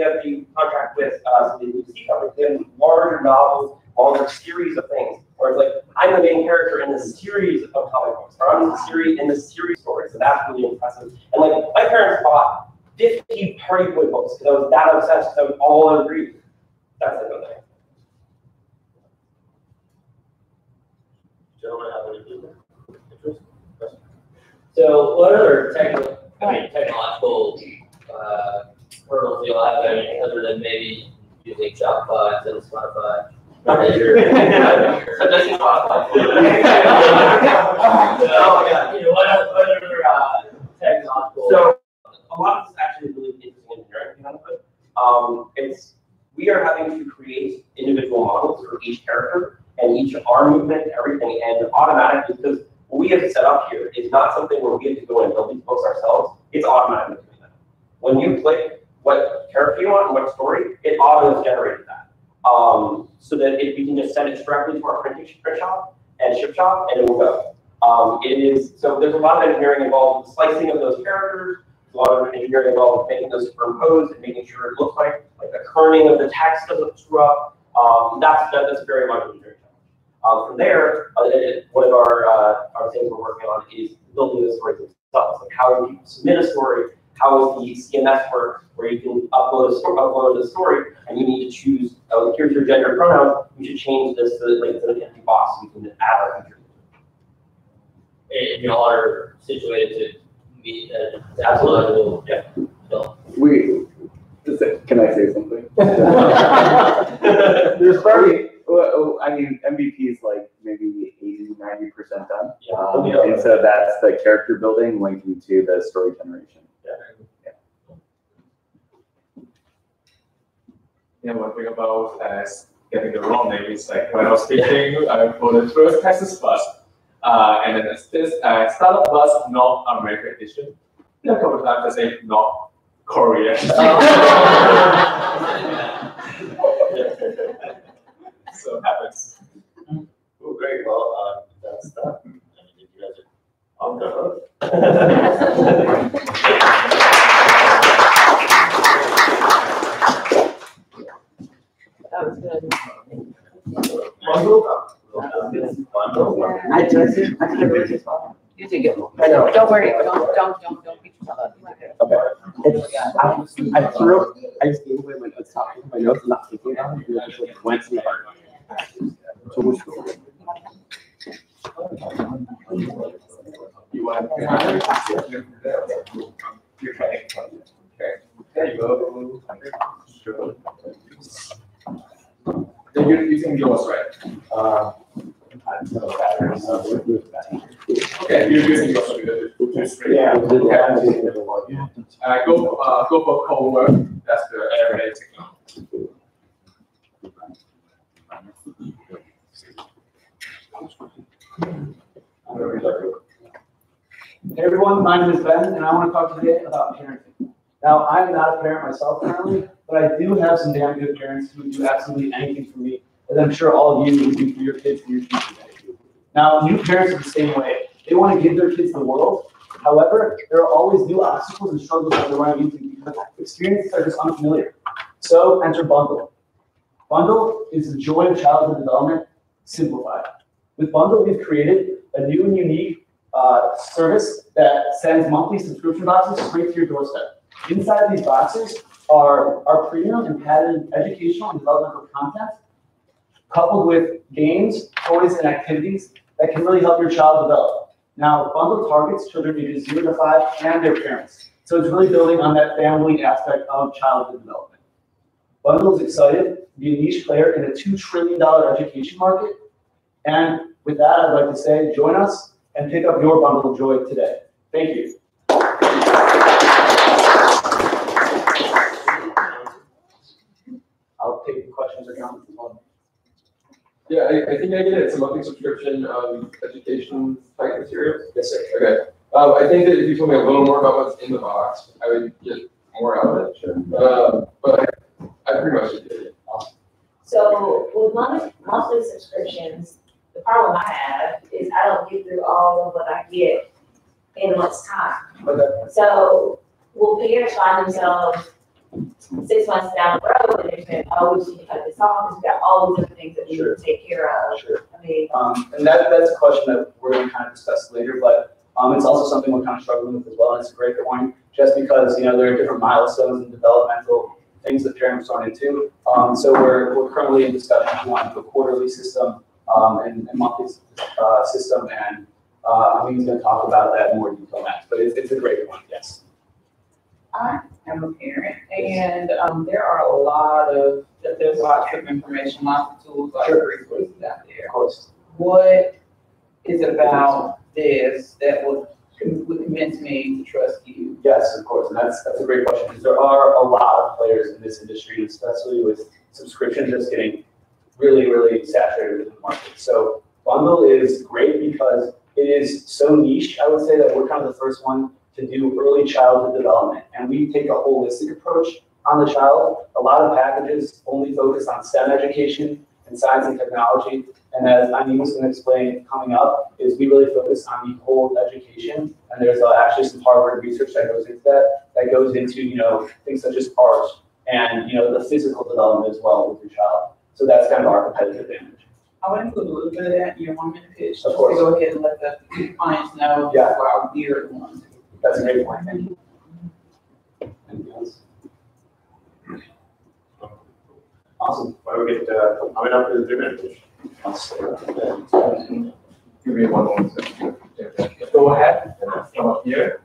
have the contract with some of the B2C companies. They have larger novels, longer series of things. Or it's like, I'm the main character in this series of comic books, or I'm in the series stories. So that's really impressive. And like, my parents bought 50 Party Boy books because I was that obsessed. So all I would read. That's it. Okay. Gentlemen, have any interest? So, what other technological hurdles do you have other than maybe using Shopify instead of Spotify? So that's Spotify. What other technological? So a lot of this actually is really interesting engineering. We are having to create individual models for each character and each arm movement, everything, and automatically, because what we have set up here is not something where we have to go and build these books ourselves. It's automatically doing that. When you click what character you want and what story, it auto generated that. So that we can just send it directly to our printing print shop and ship shop, and it will go. So there's a lot of engineering involved with the slicing of those characters. A lot of engineering involved with making those superimposed and making sure it looks like the kerning of the text doesn't screw up. That's very much engineering. From there, one of our things we're working on is building the stories themselves. Like how do people submit a story? How is the CMS work, where you can upload a story, and you need to choose, here's your gender pronouns, we should change this to an empty box so we can add our features. And y'all are situated to meet absolutely. Yeah. Can I say something? There's probably, well, I mean, MVP is like maybe 80–90% done. And so that's the character building linking to the story generation. Yeah, one thing about getting the wrong name is like when I was speaking for the first StartupBus, and then this StartupBus North America edition. A couple of times I say North Korea. So it happens. Oh, great. Well, that's that. I mean, you guys are on the hook. That was good. I just, I kind of really just thought. You did good. I know. Don't worry, don't beat yourself up. Okay. I threw, I just gave away my notes, my notes, I'm not thinking about it, I just like went to the heart. So we're still. You want to okay. There you go. Sure. You're using yours, right? Okay, you're using yours. Yeah. Go for co-work. That's the everyday technology. Hey everyone, my name is Ben, and I want to talk today about parenting. Now, I'm not a parent myself currently, but I do have some damn good parents who do absolutely anything for me, as I'm sure all of you would do for your kids and your future. Now, new parents are the same way. They want to give their kids the world. However, there are always new obstacles and struggles that they run into because experiences are just unfamiliar. So enter Bundle. Bundle is the joy of childhood development simplified. With Bundle, we've created a new and unique service that sends monthly subscription boxes straight to your doorstep. Inside these boxes are our premium and patented educational and developmental content, coupled with games, toys, and activities that can really help your child develop. Now, Bundle targets children ages 0 to 5 and their parents. So it's really building on that family aspect of childhood development. Bundle is excited to be a niche player in a $2 trillion education market. And with that, I'd like to say, join us and pick up your bundle of joy today. Thank you. I'll take questions or comments as well. Yeah, I think I get some monthly subscription of education type materials. Yes, sir. Okay. I think that if you told me a little more about what's in the box, I would get more out of it. Sure. But I pretty much did it. So with monthly subscriptions, the problem I have is I don't get through all of what I get in much time. Okay. So will parents find themselves 6 months down the road and they're saying, oh, we should cut this off because we've got all these other things that we need to take care of. Sure. I mean, and that's a question that we're going to kind of discuss later, but it's also something we're kind of struggling with as well. And it's a great point, just because there are different milestones and developmental things that parents run into. So we're currently in discussion on a quarterly system and monthly system, and I think he's going to talk about that in more detail next. But it's a great one, yes. I am a parent, and there's lots of information, lots of tools, lots of resources out there. Of course. What is it about this that would convince me to trust you? Yes, of course, and that's a great question, because there are a lot of players in this industry, especially with subscription just getting really, really saturated with the market. So Bundle is great because it is so niche, I would say, that we're kind of the first one to do early childhood development. And we take a holistic approach on the child. A lot of packages only focus on STEM education and science and technology. And as Amin was going to explain coming up, is we really focus on the whole education. And there's actually some Harvard research that goes into that goes into, things such as art and, the physical development as well with your child. So that's kind of our competitive advantage. I want to include a little bit of that in your 1 minute pitch. Of course. To go ahead and let the clients know why we're the ones. That's a great point. Thank you. Anything else? Awesome. Why don't we get coming up with a 3 minute pitch? Give me 1 moment. Go ahead. Come up here.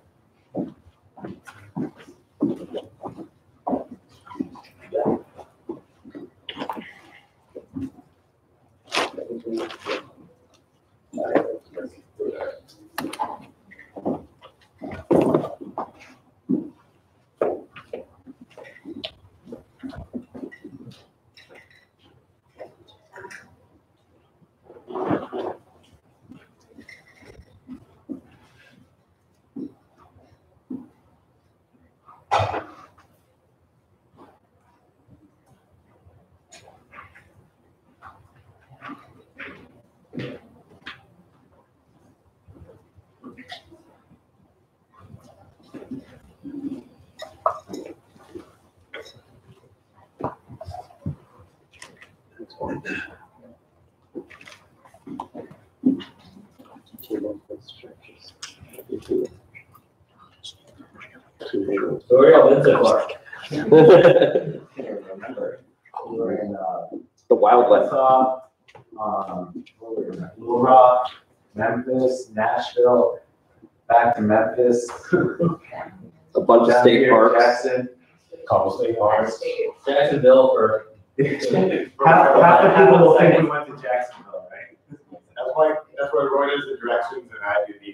So where y'all been so far? Remember, we were in The Wild West. Little Rock, Memphis, Nashville, back to Memphis. A bunch of down state here, parks. Jackson, couple state parks. Jacksonville for. Half the people will think we went to Jacksonville, right? That's why Roy does the directions and I do the.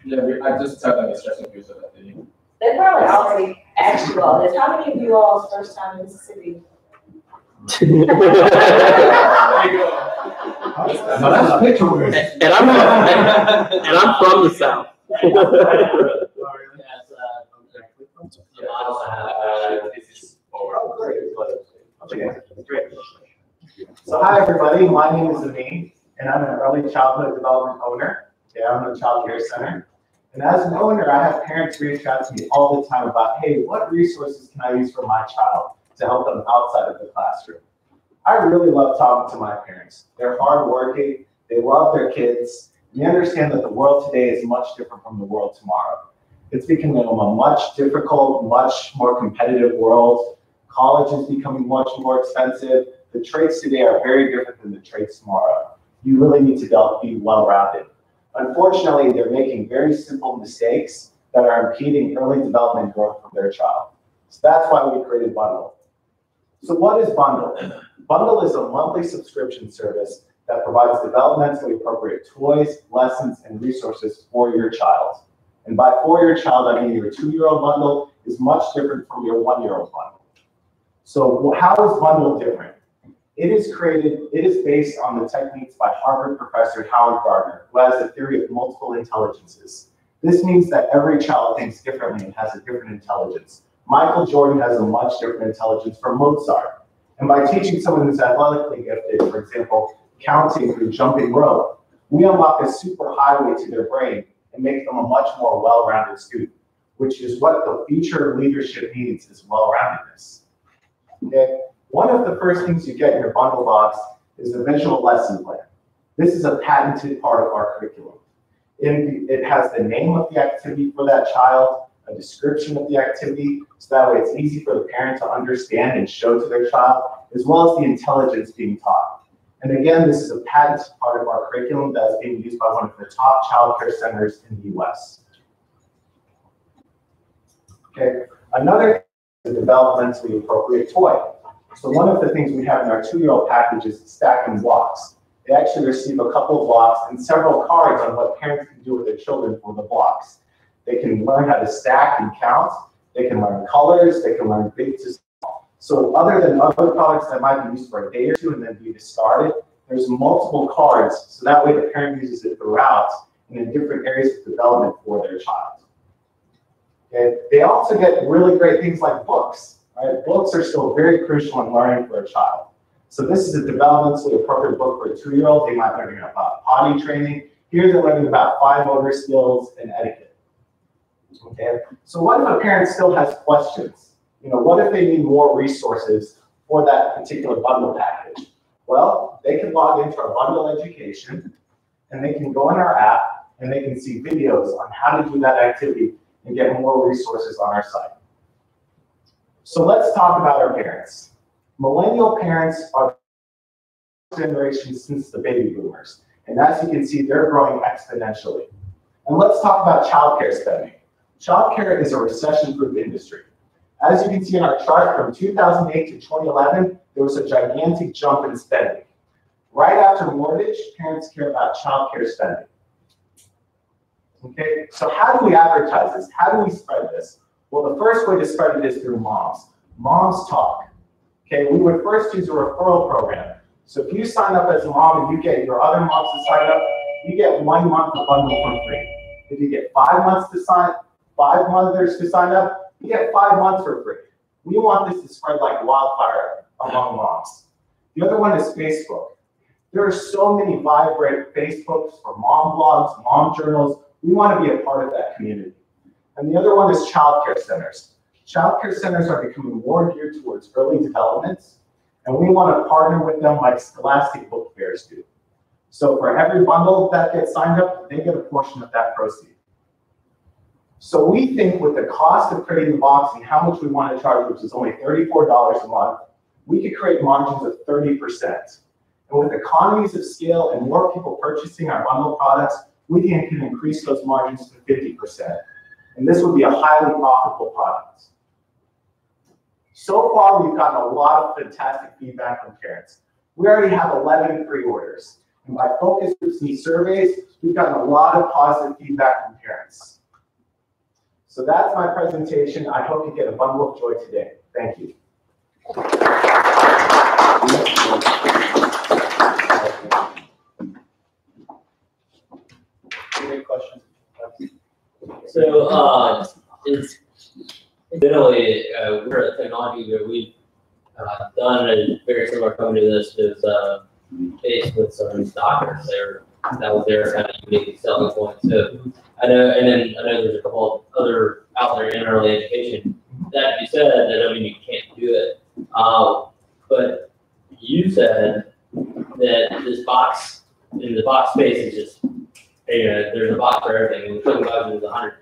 Yeah, I just tell them it's just a use of that thing. They probably already asked you all this. How many of you all's first time in Mississippi? There you go. And I'm from the South. So hi everybody, my name is Amin, and I'm an early childhood development owner. Yeah, I'm in a child care center. And as an owner, I have parents reach out to me all the time about, hey, what resources can I use for my child to help them outside of the classroom? I really love talking to my parents. They're hardworking, they love their kids, and they understand that the world today is much different from the world tomorrow. It's becoming a much difficult, much more competitive world. College is becoming much more expensive. The trades today are very different than the trades tomorrow. You really need to be well-rounded. Unfortunately, they're making very simple mistakes that are impeding early development growth for their child. So that's why we created Bundle. So what is Bundle? Bundle is a monthly subscription service that provides developmentally appropriate toys, lessons, and resources for your child. And by for your child, I mean your 2-year-old bundle is much different from your 1-year-old bundle. So how is Bundle different? It is based on the techniques by Harvard professor Howard Gardner, who has a theory of multiple intelligences. This means that every child thinks differently and has a different intelligence. Michael Jordan has a much different intelligence from Mozart. And by teaching someone who's athletically gifted, for example, counting through jumping rope, we unlock a super highway to their brain and make them a much more well-rounded student, which is what the future leadership needs, is well-roundedness. Okay? One of the first things you get in your bundle box is a visual lesson plan. This is a patented part of our curriculum. It has the name of the activity for that child, a description of the activity, so that way it's easy for the parent to understand and show to their child, as well as the intelligence being taught. And again, this is a patented part of our curriculum that is being used by one of the top child care centers in the US. Okay, another is a developmentally appropriate toy. So one of the things we have in our 2-year-old package is stacking blocks. They actually receive a couple of blocks and several cards on what parents can do with their children for the blocks. They can learn how to stack and count. They can learn colors. They can learn big to small. So other than other products that might be used for a day or two and then be discarded, there's multiple cards. So that way the parent uses it throughout and in different areas of development for their child. Okay. They also get really great things like books. Right? Books are still very crucial in learning for a child. So this is a developmentally appropriate book for a 2-year-old. They might learn about potty training. Here they're learning about fine motor skills and etiquette. Okay. So what if a parent still has questions? What if they need more resources for that particular bundle package? Well, they can log into our bundle education, and they can go in our app, and they can see videos on how to do that activity and get more resources on our site. So let's talk about our parents. Millennial parents are the generation since the baby boomers. And as you can see, they're growing exponentially. And let's talk about childcare spending. Childcare is a recession-proof industry. As you can see in our chart, from 2008 to 2011, there was a gigantic jump in spending. Right after mortgage, parents care about childcare spending. Okay, so how do we advertise this? How do we spread this? Well, the first way to spread it is through moms. Moms talk. Okay, we would first use a referral program. So if you sign up as a mom and you get your other moms to sign up, you get 1 month of bundle for free. If you get 5 mothers to sign up, you get 5 months for free. We want this to spread like wildfire among moms. The other one is Facebook. There are so many vibrant Facebooks for mom blogs, mom journals. We want to be a part of that community. And the other one is childcare centers. Childcare centers are becoming more geared towards early development, and we want to partner with them like Scholastic Book Fairs do. So for every bundle that gets signed up, they get a portion of that proceed. So we think with the cost of creating the box and how much we want to charge, which is only $34 a month, we could create margins of 30%. And with economies of scale and more people purchasing our bundle products, we can increase those margins to 50%. And this would be a highly profitable product. So far, we've gotten a lot of fantastic feedback from parents. We already have 11 pre-orders. And by focus groups and surveys, we've gotten a lot of positive feedback from parents. So that's my presentation. I hope you get a bundle of joy today. Thank you. Any questions? So, it's generally, we're a technology where we've done a very similar company to this is case with some doctors. That was their kind of unique selling point. So I know, and then I know there's a couple of other out there in early education. That you said, that doesn't mean you can't do it. But you said that this box, in the box space is just, there's a box for everything. And clicking buttons is 100.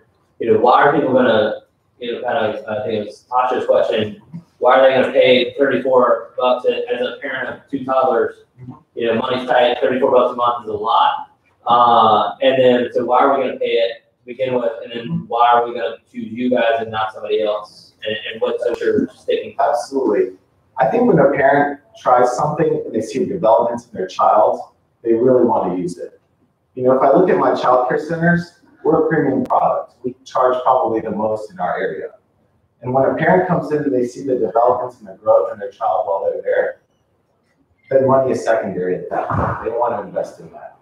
Why are people gonna, kind of, I think it was Tasha's question, why are they gonna pay $34 as a parent of 2 toddlers? Money's tight, $34 a month is a lot. And then, so why are we gonna pay it to begin with? And then why are we gonna choose you guys and not somebody else? And what's your sticking point? Absolutely. I think when a parent tries something and they see developments in their child, they really want to use it. If I look at my childcare centers, we're a premium product. We charge probably the most in our area. And when a parent comes in and they see the developments and the growth in their child while they're there, then money is secondary at that point. They want to invest in that.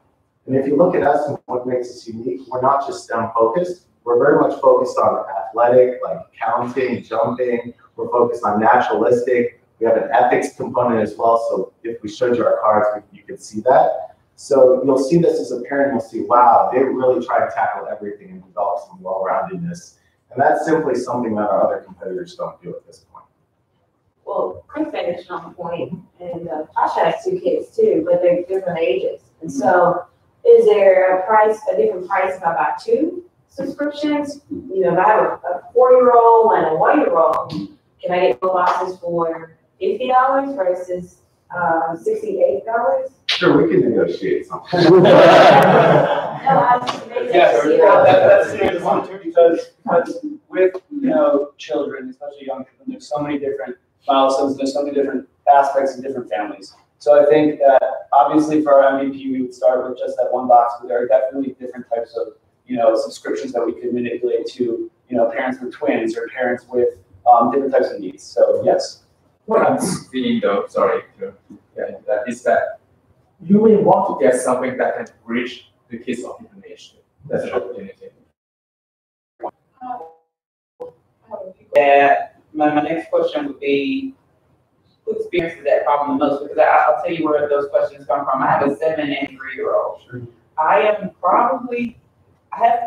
And if you look at us and what makes us unique, we're not just STEM focused. We're very much focused on athletic, like counting, jumping. We're focused on naturalistic. We have an ethics component as well. So if we showed you our cards, you could see that. So you'll see this as a parent, you'll see, wow, they really try to tackle everything and develop some well-roundedness. And that's simply something that our other competitors don't do at this point. Well, Chris made a strong point, and Tasha has 2 kids too, but they're different ages. And so is there a different price if I buy 2 subscriptions? If I have a 4-year-old and a 1-year-old, can I get 2 boxes for $50 versus $68? Sure, we can negotiate something. That's the one too, because with children, especially young children, there's so many different milestones, there's so many different aspects of different families. So I think that obviously for our MVP, we would start with just that 1 box, but there are definitely different types of subscriptions that we could manipulate to parents with twins or parents with different types of needs. So yes. What I'm seeing though, sorry, that is that you may want to get something that can reach the kids of different age. That's an opportunity. My next question would be, who experiences that problem the most? Because I'll tell you where those questions come from. I have a 7 and 3-year-old. Sure. I have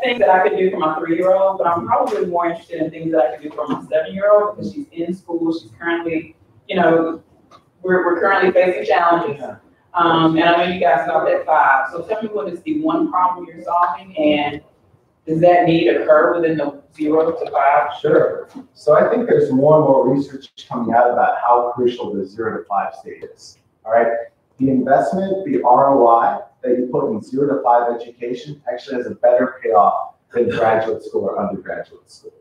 things that I could do for my 3-year-old, but I'm probably more interested in things that I could do for my 7-year-old because she's in school. She's currently, we're currently facing challenges. Yeah. And I know you guys stopped at 5. So tell me what is the one problem you're solving, and does that need occur within the 0 to 5? Sure. So I think there's more and more research coming out about how crucial the 0 to 5 stage is. All right. The investment, the ROI that you put in 0 to 5 education actually has a better payoff than graduate school or undergraduate school.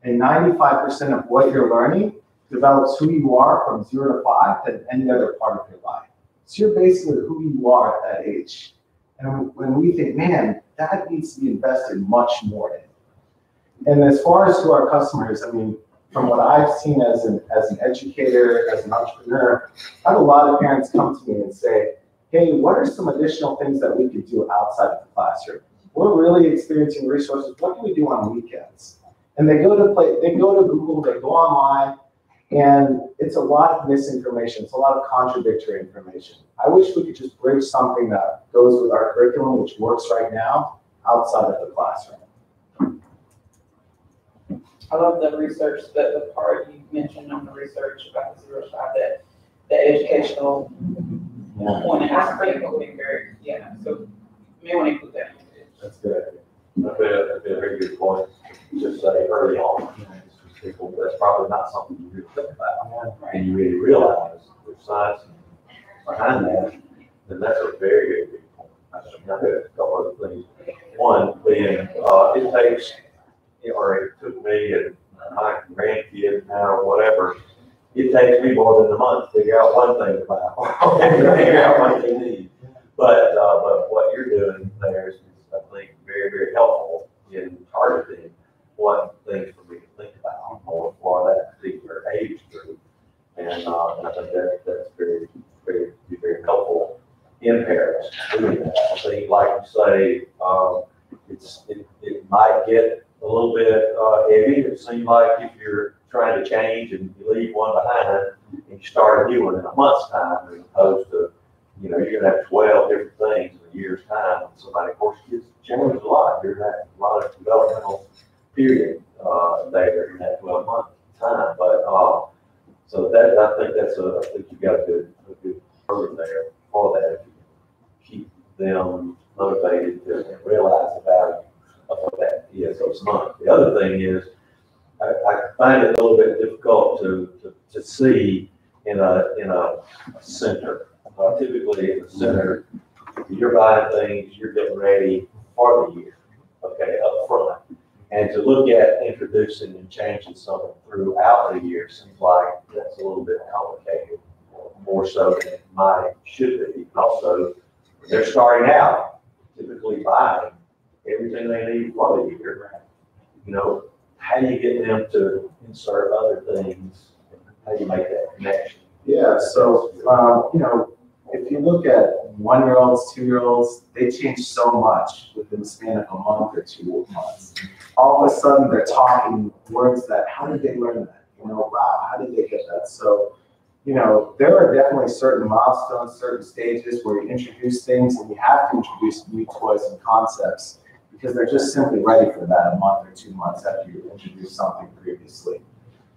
And 95% of what you're learning develops who you are from 0 to 5 than any other part of your life. So you're basically who you are at that age. And when we think, man, that needs to be invested much more in. And as far as to our customers, I mean, from what I've seen as an educator, as an entrepreneur, I have a lot of parents come to me and say, hey, what are some additional things that we could do outside of the classroom? We're really experiencing resources. What can we do on weekends? And they go to Google, they go online, and it's a lot of misinformation. It's a lot of contradictory information. I wish we could just bridge something that goes with our curriculum, which works right now, outside of the classroom. I love the research, the part you mentioned on the research about the 0 to 5, that educational on an aspect of being very, yeah, so may want to include that. That's good. That'd be a very good point. Just say early on, people, that's probably not something you really think about. And you really realize there's science behind that, then that's a very, very big point. I've got a couple other things. One being, it takes, or it took me and my grandkids now or whatever, it takes me more than a month to figure out one thing about, figure out what they need. But what you're doing there is, I think, very, very helpful in targeting what things for me to think about more for that particular age group. And I think that's very, very, very helpful in parents doing that. I think, like you say, it might get a little bit heavy. It seems like if you're trying to change and you leave one behind and you start a new one in a month's time, as opposed to, you're going to have 12 different things in a year's time. Somebody, of course, kids change a lot during that, a lot of developmental period there in that 12-month time. But so that, I think I think you've got a good program there for that. If you keep them motivated to realize the value of what that is each month. The other thing is, I find it a little bit difficult to see in a center. Typically in the center, you're buying things, you're getting ready for the year, okay, up front. And to look at introducing and changing something throughout the year seems like that's a little bit complicated, more so than it should be. Also, they're starting out, typically buying everything they need for the year. How do you get them to insert other things? How do you make that connection? Yeah, so, if you look at 1-year-olds, 2-year-olds, they change so much within the span of a month or 2 months. All of a sudden, they're talking words that, how did they learn that? Wow, how did they get that? So, there are definitely certain milestones, certain stages where you introduce things, and you have to introduce new toys and concepts because they're just simply ready for that a month or 2 months after you introduced something previously.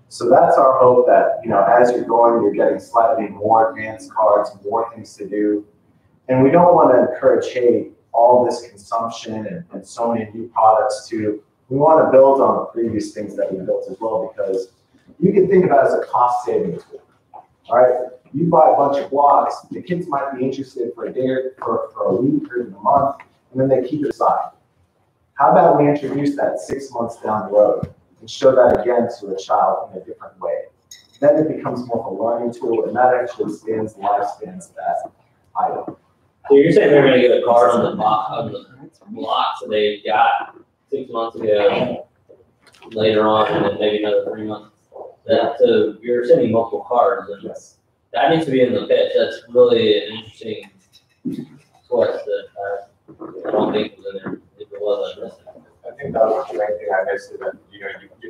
So that's our hope that, as you're going, you're getting slightly more advanced cards, more things to do. And we don't want to encourage, hey, all this consumption and so many new products too. We want to build on the previous things that we built as well, because you can think about it as a cost saving tool. All right, you buy a bunch of blocks, the kids might be interested for a day or for a week or even a month, and then they keep it aside. How about we introduce that 6 months down the road and show that again to a child in a different way? Then it becomes more of a learning tool, and that actually extends the lifespans of that item. So you're saying they're going to get a card on the blocks that they got 6 months ago, later on, and then maybe another 3 months. So you're sending multiple cards, and that needs to be in the pitch. That's really an interesting twist that I don't think was in there. If it was, I missed it. I think that was the main thing I missed, is that, you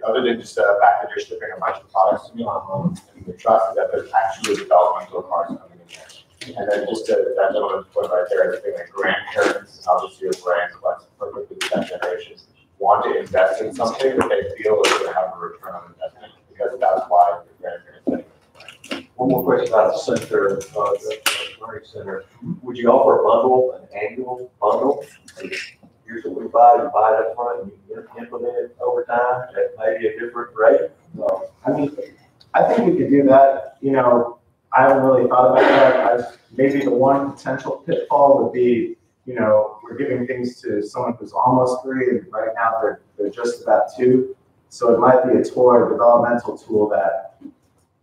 other than just the fact that you're shipping a bunch of products to me, and the trust is that there's actually developmental cards coming in there. And then just that gentleman's point right there, the thing that grandparents, obviously your brand collects perfectly with that generation, want to invest in something that they feel is going to have a return on investment, because that's why your grandparents think. One more question about the center, the learning center. Would you offer a bundle, an annual bundle? Here's what we buy, you buy it up front, and you can implement it over time at maybe a different rate? No, I think we could do that. I haven't really thought about that. Maybe the one potential pitfall would be, we're giving things to someone who's almost 3, and right now they're just about 2. So it might be a toy, a developmental tool that,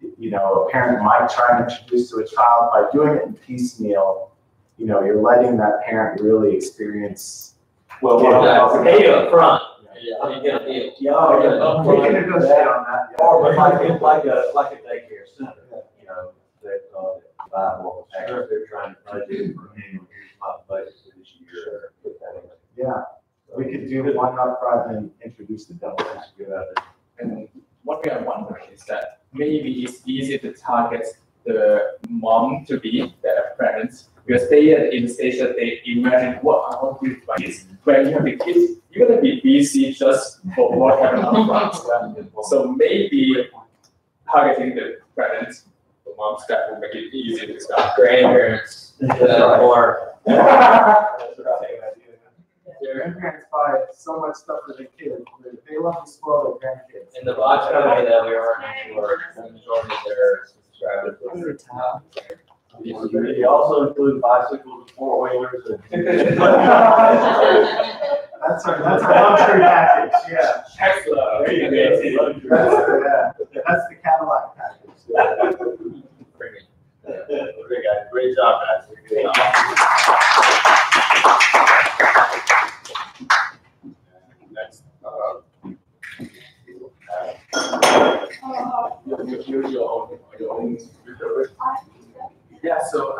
a parent might try and introduce to a child. By doing it in piecemeal, you're letting that parent really experience. Well, pay you up front. You get a deal. We can negotiate on that. Or like a daycare center, that buy more packages. They're trying to budget for annual, here's my budget for this year. Yeah, we could do one up front and introduce the double. And what we are wondering is that maybe it's easy to target the mom to be the parents, because they are in the stage that they imagine what I want to do is. When you have the kids, you're gonna be busy just for what happened up front. So maybe targeting the parents, the moms, that will make it easy to start. Grandparents, Or. Grandparents buy so much stuff for their kids. They love to spoil their grandkids. In the watch company that we are working for, the majority of their subscribers. They also include bicycles, four-wheelers. That's our luxury package, yeah. Tesla. There you go. That's the Cadillac package. Great guys, great job, guys. Good job. Next, Yeah, so,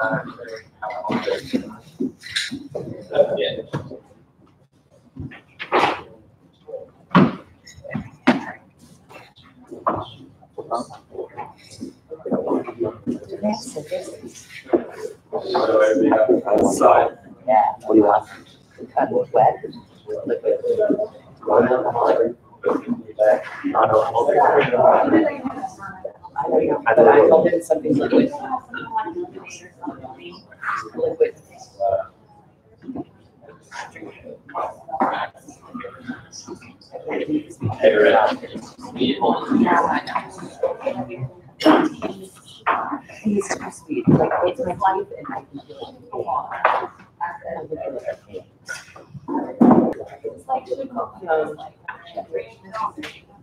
Side. Yeah. What do you want? Wet. Liquid. I told him something liquid. Liquid. He's too sweet. Like, it's my life and I can feel it. It's like,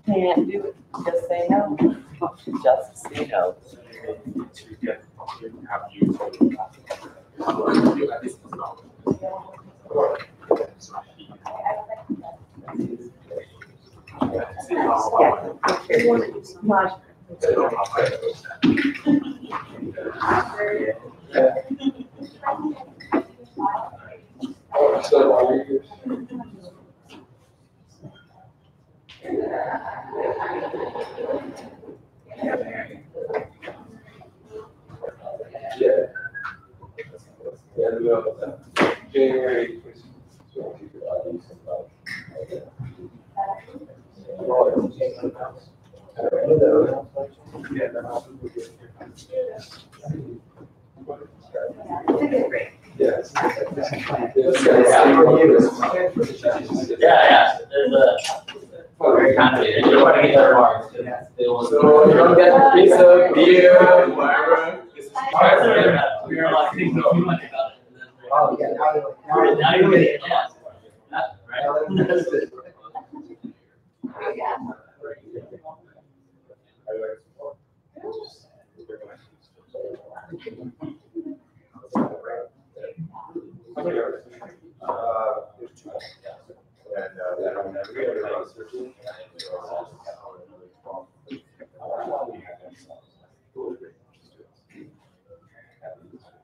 can't do it. Just say no. Just say no. January. Yes. Yeah. There's a very kind of it. You want to get their marks. They want So you don't get a piece of beer, whatever. we were like thinking too much about it. Oh, yeah, Now you're getting it, yeah. Right? There's two. And we have a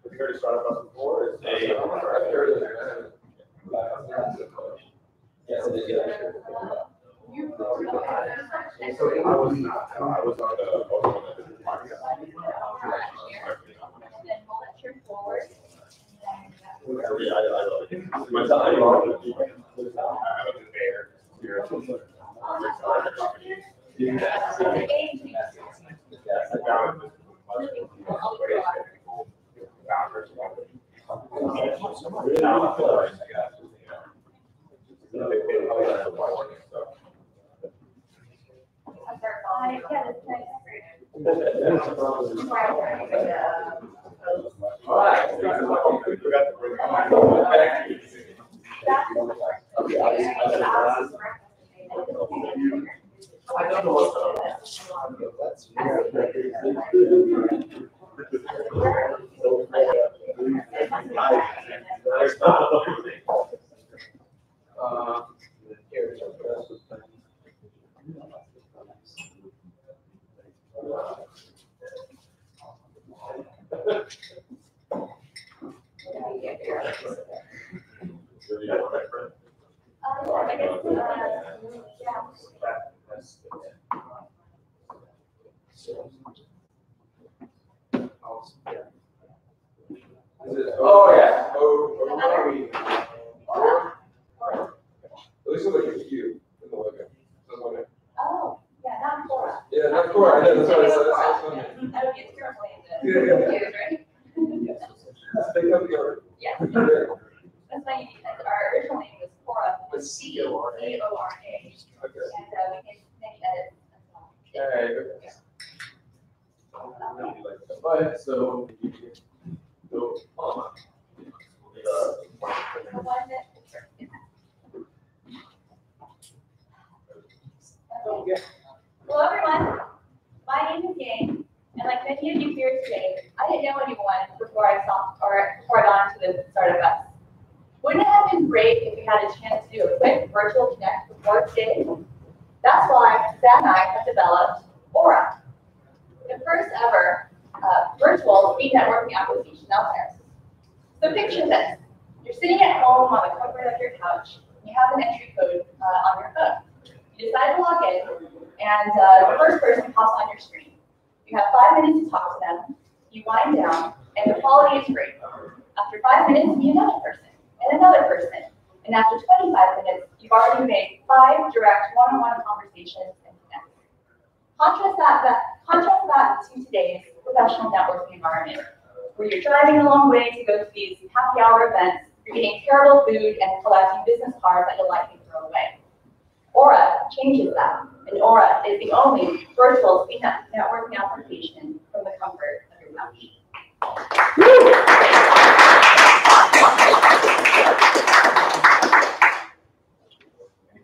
Have you heard of StartupBus before? It's Yes, it is. So I was not. I was on the podcast. Yeah, I love it. My time. I'm a bear. I don't know what's Oh, yeah. At least it looks like you in the logo. Oh, yeah, not Cora. Yeah, not Cora. I know, that's what I said. That would be a terrible name. Yeah. They come C-O-R-A. C-O-R-A. And we can make edits as well. Alright, so. Hello everyone, my name is Yang, and like many of you here today, I didn't know anyone before I got into the StartupBus. Wouldn't it have been great if we had a chance to do a quick virtual connect before today? That's why Zach and I have developed Aura, the first ever virtual speed networking application out there. So picture this, you're sitting at home on the comfort of your couch, and you have an entry code on your phone. You decide to log in, and the first person pops on your screen. You have 5 minutes to talk to them, you wind down, and the quality is great. After 5 minutes, you meet another person, and another person. And after 25 minutes, you've already made 5 direct one-on-one conversations and connects. Contrast that to today's professional networking environment, where you're driving a long way to go to these happy hour events, you're eating terrible food and collecting business cards that you'll likely throw away. Aura changes that, and Aura is the only virtual speed networking application from the comfort of your couch.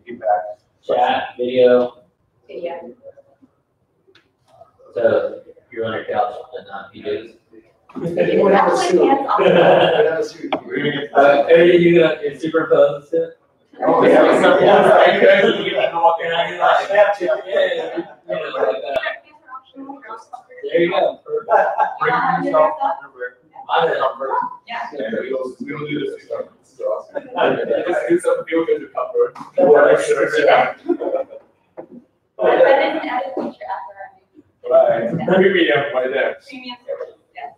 Feedback. Chat, video. Video. So you're on your couch and not PJs. You would have a suit. You're gonna superimpose it? Oh, yeah. You walk around, you're like, yeah, like that. There you go. Bring yourself underwear. I don't know. Yeah. We don't do this stuff. This is awesome. Just do some feel good to comfort. That is an added feature after our Right. Premium right there. premium service. Yes.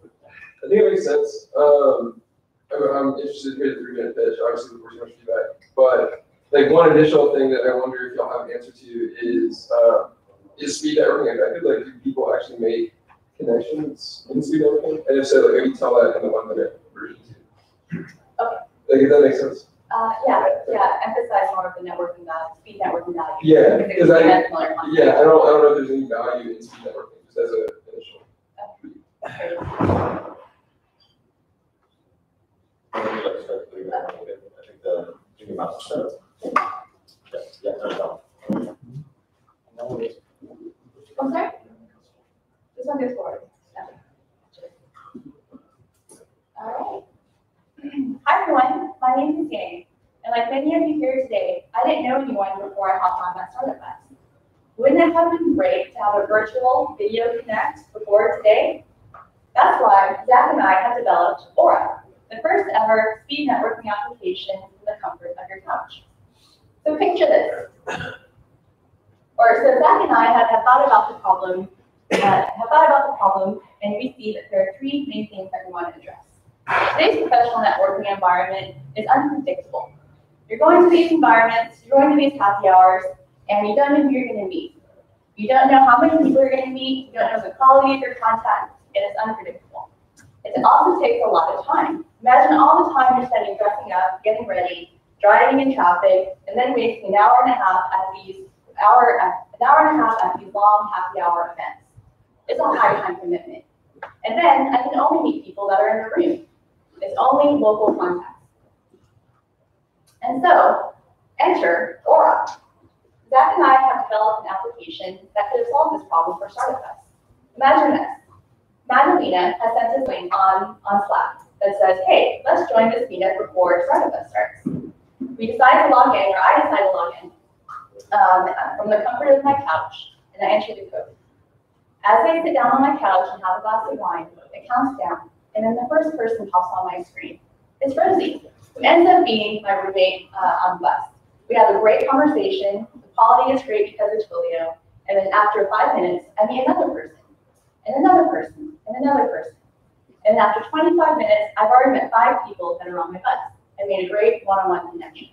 I think it makes sense. I'm interested to hear the 3-minute pitch, obviously before too much feedback. But like one additional thing that I wonder if y'all have an answer to is speed networking effective? Like, do people actually make connections in speed networking? And if so, like maybe tell that in the 1-minute version too. Okay. Like, if that makes sense. Yeah. Emphasize more of the networking value, speed networking value. Yeah, because I don't know if there's any value in speed networking just as an initial. I think the thinking about stuff. Yeah, no. I'm sorry? This one goes forward. All right. Hi everyone, my name is Yang, and like many of you here today, I didn't know anyone before I hopped on that StartupBus. Wouldn't it have been great to have a virtual video connect before today? That's why Zach and I have developed Aura, the first ever speed networking application from the comfort of your couch. So picture this. So Zach and I have thought about the problem, and we see that there are 3 main things that we want to address. Today's professional networking environment is unpredictable. You're going to these environments, you're going to these happy hours, and you don't know who you're going to meet. You don't know how many people you're going to meet, you don't know the quality of your contact, and it's unpredictable. It also takes a lot of time. Imagine all the time you're spending dressing up, getting ready, driving in traffic, and then wasting an hour and a half at these long happy hour events. It's a high time commitment. And then I can only meet people that are in the room. It's only local contacts. And so, enter Aura. Zach and I have developed an application that could have solved this problem for StartupBus. Imagine this. Madalena has sent us a link on Slack that says, hey, let's join this meetup before StartupBus starts. We decide to log in, or I decide to log in from the comfort of my couch, and I enter the code. As I sit down on my couch and have a glass of wine, it counts down, and then the first person pops on my screen. It's Rosie, who ends up being my roommate on the bus. We have a great conversation, the quality is great because of Twilio, and then after 5 minutes, I meet another person, and another person, and another person. And after 25 minutes, I've already met 5 people that are on my bus and made a great one-on-one connection.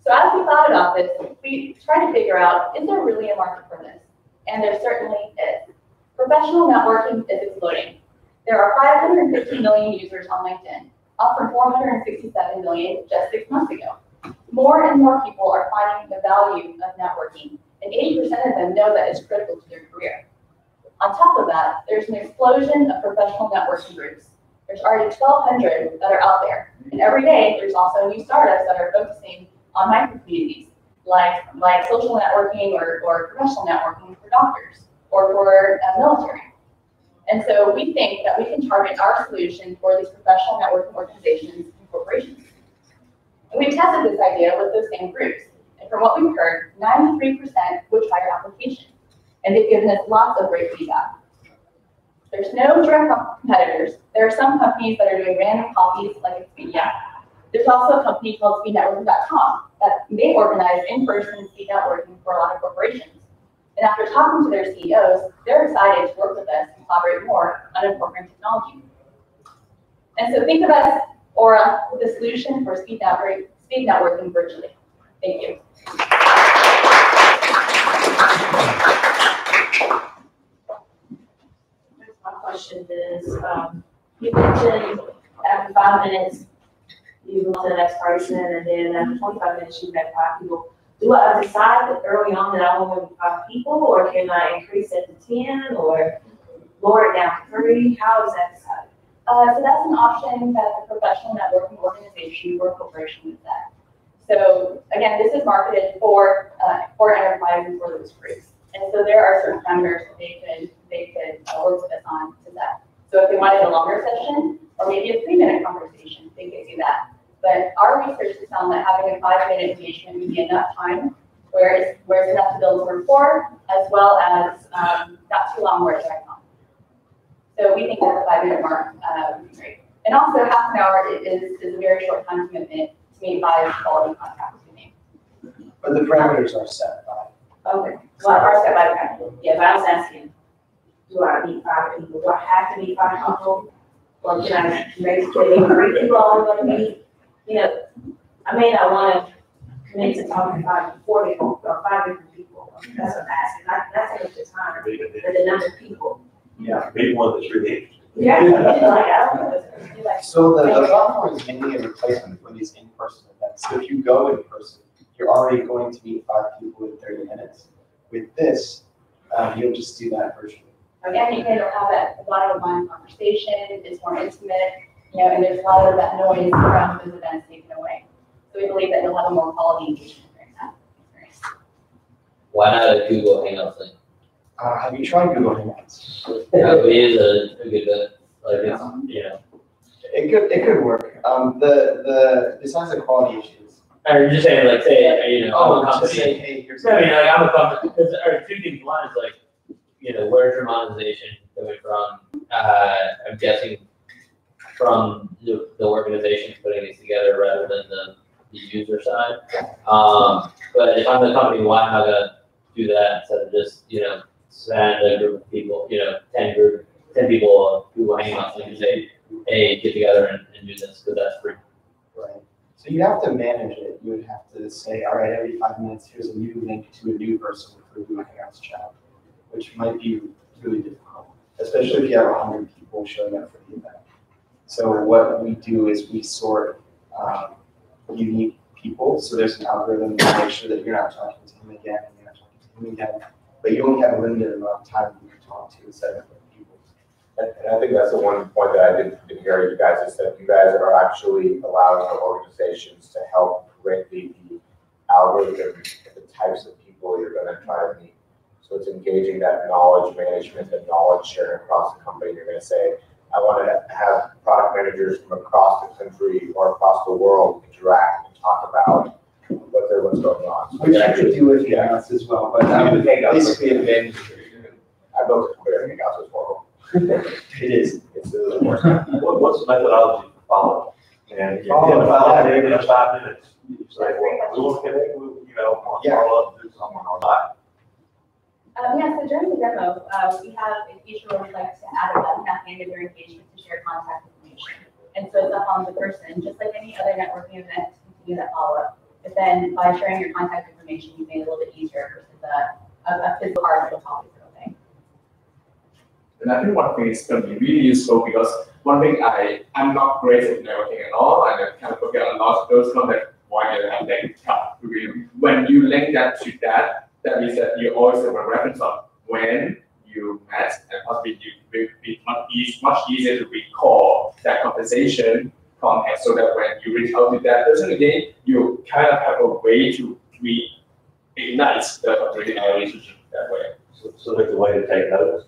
So as we thought about this, we tried to figure out, is there really a market for this? And there certainly is. Professional networking is exploding. There are 550 million users on LinkedIn, up from 467 million just 6 months ago. more and more people are finding the value of networking, and 80% of them know that it's critical to their career. On top of that, there's an explosion of professional networking groups. There's already 1,200 that are out there, and every day there's also new startups that are focusing on micro-communities, like social networking or professional networking for doctors or for military. And so we think that we can target our solution for these professional networking organizations and corporations. And we tested this idea with those same groups. And from what we've heard, 93% would try our application. And they've given us lots of great feedback. There's no direct competitors. There are some companies that are doing random copies like Expedia. There's also a company called speednetworking.com that they organize in-person speed networking for a lot of corporations. And after talking to their CEOs, they're excited to work with us and collaborate more on incorporating technology. And so think of us, Aura, the solution for speed networking virtually. Thank you. My question is, you mentioned after 5 minutes, you move to the next person, and then after 25 minutes, you have 5 people. Do I decide that early on that I want 5 people, or can I increase it to 10, or lower it down to 3? How is that decided? So that's an option that the professional networking organization or corporation would set. So again, this is marketed for enterprises for those groups. And so there are certain parameters that they could work with us on to that. So if they wanted a longer session or maybe a 3-minute conversation, they could do that. But our research has found that having a 5-minute engagement would be enough time where it's enough to build rapport as well as not too long where it's dragged on. So we think that the 5-minute mark would be great. And also half an hour is a very short time commitment to meet 5 quality contacts we need. But the parameters are set by. Okay. Well, our set by people. Yeah, but I was asking, do I need 5 people? Do I have to meet 5 people? Or can I maybe 3 people all want to meet? You know, I may not want to commit to talking to 4 people or 5 different people. That's what I'm asking. Not taking the time, but the number of people. Yeah, maybe one that's really interesting. Yeah, like, I don't know. So the platform is mainly a replacement for these in-person events. So if you go in person, you're already going to meet 5 people in 30 minutes. With this, you'll just do that virtually. Again, you can have a lot of online conversation, it's more intimate, and there's a lot of that noise around those events taken away. So we believe that you'll have a more quality engagement during that experience. Why not a Google Hangouts thing? Have you tried Google Hangouts? Yeah, it is a good bit. Like it's, It could work. Besides the quality issues. Or you're just saying, like, say, I'm a company. Say, hey, here's No, I'm a company. Because or 2 things. One is like, where's your monetization coming from? I'm guessing from the organization putting these together rather than the user side. But if I'm the company, why am I gonna do that instead of just send a group of people, 10 people Google Hangouts and say, hey, get together and do this because that's free. Right. So you have to manage it. You would have to say, all right, every 5 minutes, here's a new link to a new person for Google Hangouts chat, which might be really difficult, especially if you have 100 people showing up for the event. So what we do is we sort unique people. So there's an algorithm to make sure that you're not talking to him again and you're not talking to him again, but you only have a limited amount of time you can talk to instead of people. And I think that's the one point that I didn't hear you guys is that you guys are actually allowing the organizations to help create the algorithm and the types of people you're going to try to meet. So it's engaging that knowledge management and knowledge sharing across the company. You're going to say, I want to have product managers from across the country or across the world interact and talk about what's going on. Which you could do with Hangouts as well, but basically advantage. I built a clear Hangouts as well. It is. It's the worst. What's the methodology to follow? And you get a follow every 5 minutes. You say, well, we want to connect, follow up, do something or not. So during the demo, we have a feature where we'd like to add a button at the end of your engagement to share contact information. And so it's up on the person, just like any other networking event, to continue that follow-up. But then by sharing your contact information, you make it a little bit easier versus a physical hard copy sort of thing. And I think one thing is going to be really useful because one thing I'm not great at networking at all, and I kind of forget a lot of those contact why you have linked card. When you link that to that, that means that you always have a reference of when you met, and possibly you will be much easier to recall that conversation context, so that when you reach out to that person again, you kind of have a way to reignite the relationship that way. So there's a way to take notes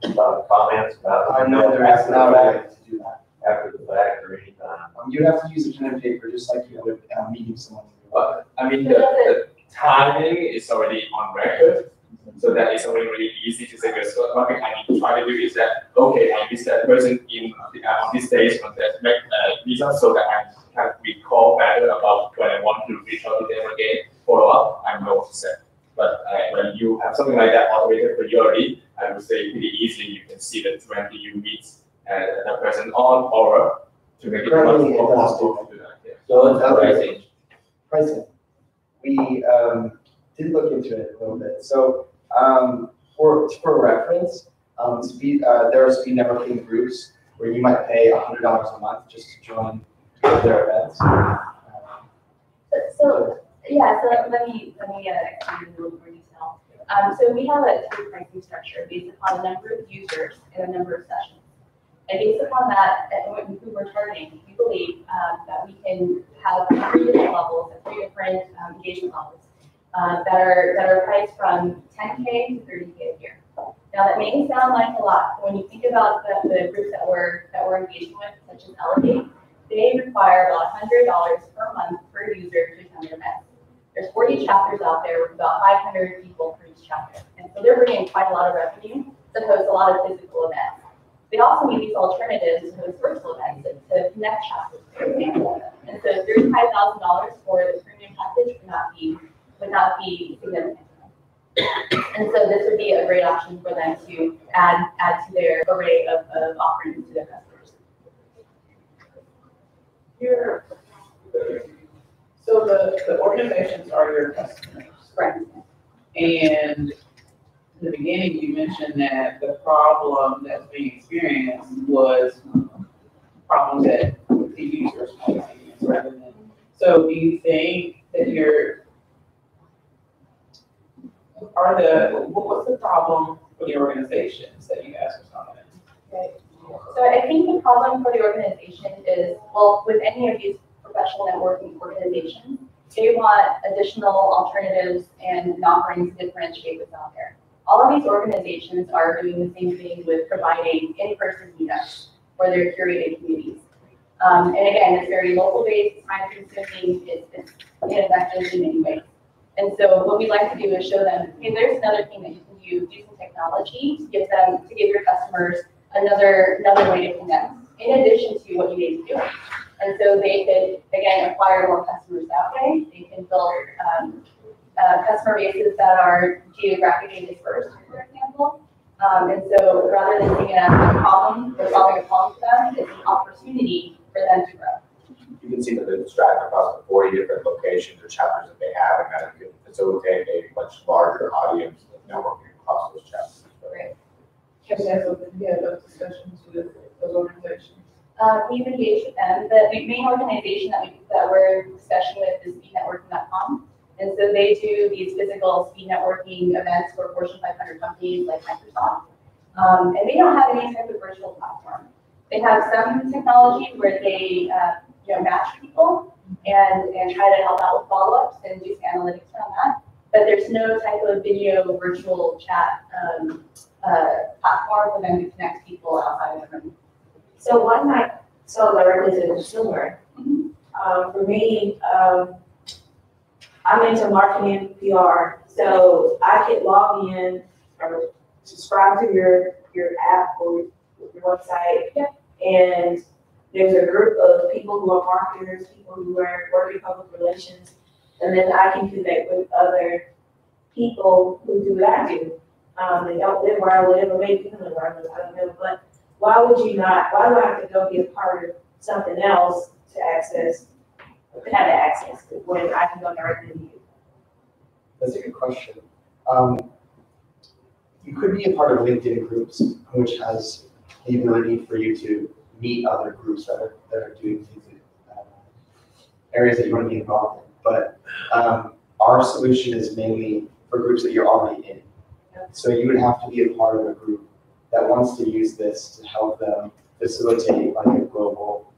about comments about. I know there is now a way to do that. After the fact or anytime. You have to use a pen and paper just like you would meeting someone. But I mean, the timing is already on record, so that is something really easy to say. Because one thing I need to try to do is that, okay, I miss that person on this day on that visa, so that I can recall better about when I want to reach out to them again, follow up, I know what to say. But when you have something like that automated for you already, I would say pretty easily you can see the trend that you meet that person on Aura to make it much more possible to do that. Yeah. So it's pricing. Pricing. We did look into it a little bit. So for reference, there are speed networking groups where you might pay $100 a month just to join their events. So let me explain a little more detail. So we have a tier pricing structure based upon the number of users and the number of sessions. And based upon that, and who we're targeting, we believe that we can have 3 different levels, 3 different engagement levels that are priced from 10K to 30K a year. Now that may sound like a lot, but when you think about the groups that we're engaging with, such as Elevate, they require about $100 per month per user to attend their event. There's 40 chapters out there with about 500 people per each chapter, and so they're bringing quite a lot of revenue to host a lot of physical events. They also need these alternatives to host virtual events to connect chapters, for example. And so $35,000 for the premium package would not be significant. And so this would be a great option for them to add to their array of offerings to their customers. So the organizations are your customers. Right. And in the beginning, you mentioned that the problem that's being experienced was problems that the users might experience rather than. So do you think that what's the problem for the organizations that you guys are solving? Right. So I think the problem for the organization is, well, with any of these professional networking organizations, they want additional alternatives and offerings to differentiate what's out there. All of these organizations are doing the same thing with providing in-person meetups for their curated communities. And again, it's very local-based, time-consuming, it's ineffective in many ways. And so what we'd like to do is show them, hey, there's another thing that you can use some technology to give your customers another way to connect, in addition to what you may be doing. And so they could, again, acquire more customers that way. They can build customer bases that are geographically dispersed, for example. And so rather than seeing it as a problem or solving a problem for them, it's an opportunity for them to grow. You can see that they're distracted across the 40 different locations or chapters that they have, and that can facilitate a much larger audience of networking across those chapters. Right. Have you had those discussions with those organizations? We've engaged with them. The main organization that we're discussing with is speednetworking.com. And so they do these physical speed networking events for Fortune 500 companies like Microsoft. And they don't have any type of virtual platform. They have some technology where they match people and try to help out with follow-ups and do some analytics around that. But there's no type of video virtual chat platform for them to connect people outside of the room. So one might sell directly to the consumer. For me, I'm into marketing PR, so I could log in or subscribe to your app or your website, and there's a group of people who are marketers, people who are working public relations, and then I can connect with other people who do what I do. They don't live where I live, or maybe even live where I live, I don't know, but why do I have to go be a part of something else to have access to when I can go directly to you? That's a good question. You could be a part of LinkedIn groups, which has the ability for you to meet other groups that are doing things. areas that you want to be involved in. But our solution is mainly for groups that you're already in. So you would have to be a part of a group that wants to use this to help them facilitate like a global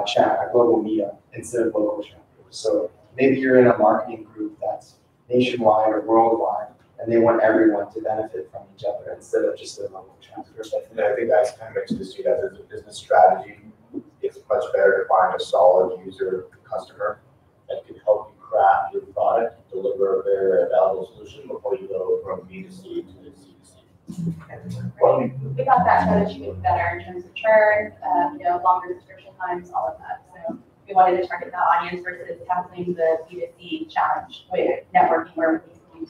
chat, a global meetup instead of local chat. So maybe you're in a marketing group that's nationwide or worldwide, and they want everyone to benefit from each other instead of just their local chat. And I think that's kind of makes this as a business strategy. It's much better to find a solid user customer that can help you craft your product, deliver a very valuable solution before you go from B2C to C2C. We thought that strategy was better in terms of churn, longer subscription times, all of that. So we wanted to target that audience versus tackling the B2C challenge with networking where we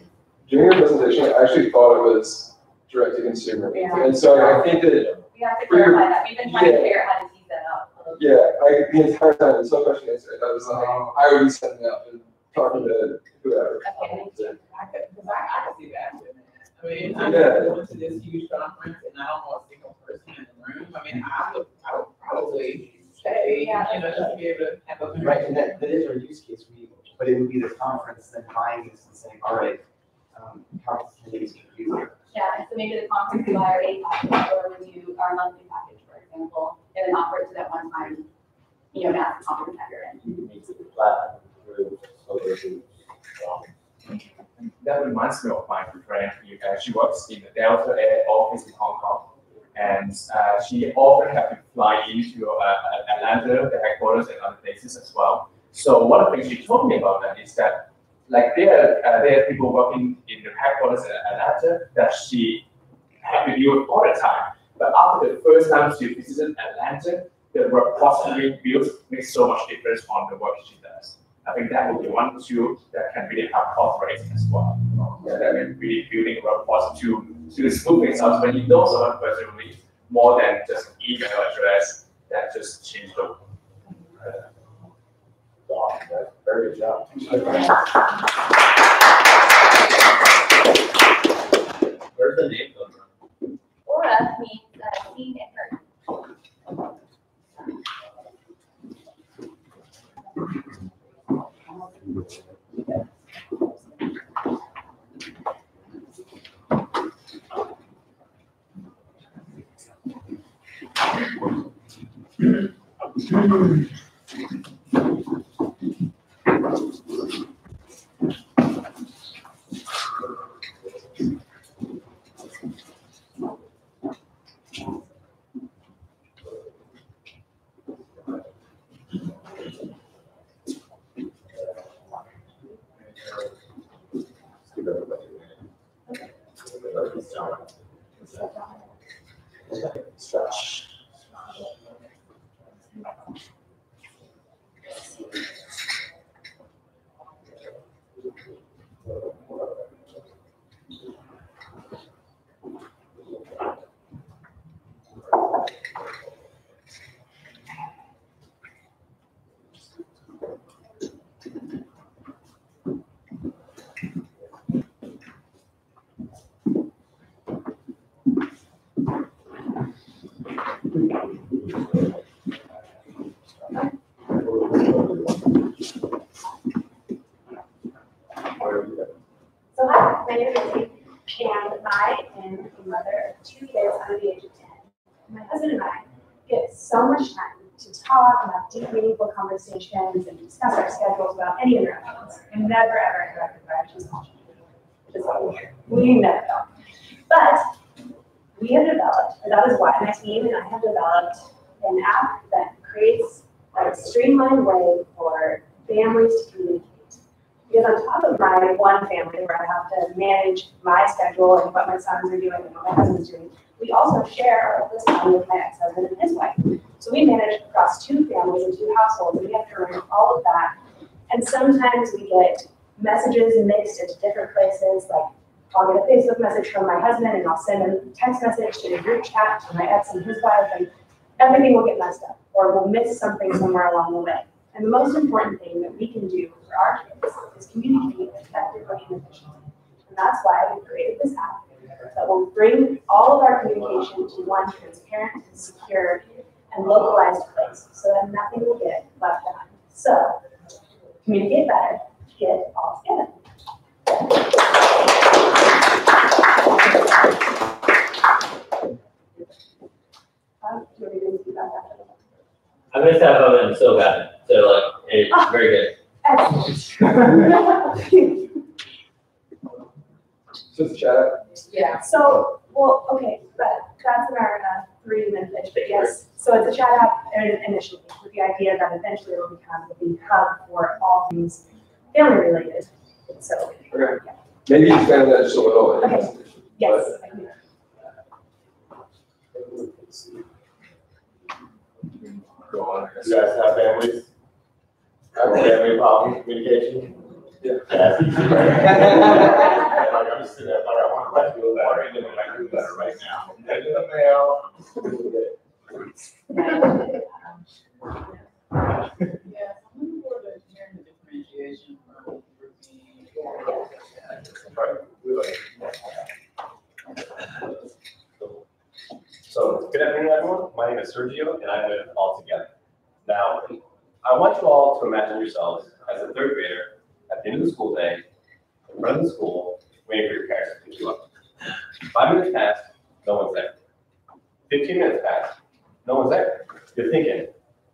During your presentation, I actually thought it was direct to consumer. Yeah. And so I think that we have to clarify that. We've been trying to figure out how to tease that out. the entire time, there's no question answered. I was like, I would be setting up and talking to whoever. I could see that. I mean, I Yeah. went to this huge conference and I don't know a single person in the room. I mean, I would probably say, just to be able to have a. Right, and that is our use case. But it would be the conference then buying this and saying, all right, how can these use it? Yeah, so maybe the conference will buy our A package or review our monthly package, for example, and then offer it to that one time, as a conference at your end. That reminds me of my friend. She works in the Delta Air office in Hong Kong, and she often have to fly into Atlanta, the headquarters, and other places as well. So one of the things she told me about that is that, like there are people working in the headquarters in Atlanta that she had to deal with all the time. But after the first time she visited Atlanta, the repository built makes so much difference on the work she does. I think that would be one tool that can really help corporates as well. That can really building a repository to smooth things out when you know someone personally more than just an email address that just changed the world. Wow, that's very good job. Where's the name come from? Aura means seed and earth. So hi, my name is Izzy, and I am a mother of 2 kids under the age of 10. My husband and I get so much time to talk and have deep, meaningful conversations and discuss our schedules about any interactions. We never ever interacted with our small children. We never don't. But we have developed, and that is why my team and I have developed an app that creates a streamlined way for families to communicate. Because on top of my one family where I have to manage my schedule and what my sons are doing and what my husband's doing, we also share our time with my ex-husband and his wife. So we manage across 2 families and 2 households, and we have to run all of that. And sometimes we get messages mixed into different places, like I'll get a Facebook message from my husband and I'll send a text message to the group chat to my ex and his wife, and everything will get messed up, or we'll miss something somewhere along the way. And the most important thing that we can do for our kids is communicate effectively and efficiently. And that's why we created this app that will bring all of our communication to one transparent and secure and localized place so that nothing will get left behind. So communicate better, get all together. I missed that moment so bad. So like, it's very good. Just chat. Yeah. So, well, okay, but that's in our 3-minute pitch, but yes. So it's a chat app initially with the idea that eventually it will become the hub for all things family related. So. Okay. Maybe expand that just a little. Okay. Yes. I can do that. Go on. You guys have families? Have family problems, communication? Yeah. Like, I'm just sitting there, like, I want to do better, and then I do better right now. Get in the mail. Yeah, I'm looking forward to hearing the differentiation from So, good afternoon, everyone. My name is Sergio, and I'm with All Together. Now, I want you all to imagine yourselves as a third grader at the end of the school day, in front of the school, waiting for your parents to pick you up. 5 minutes pass, no one's there. 15 minutes pass, no one's there. You're thinking,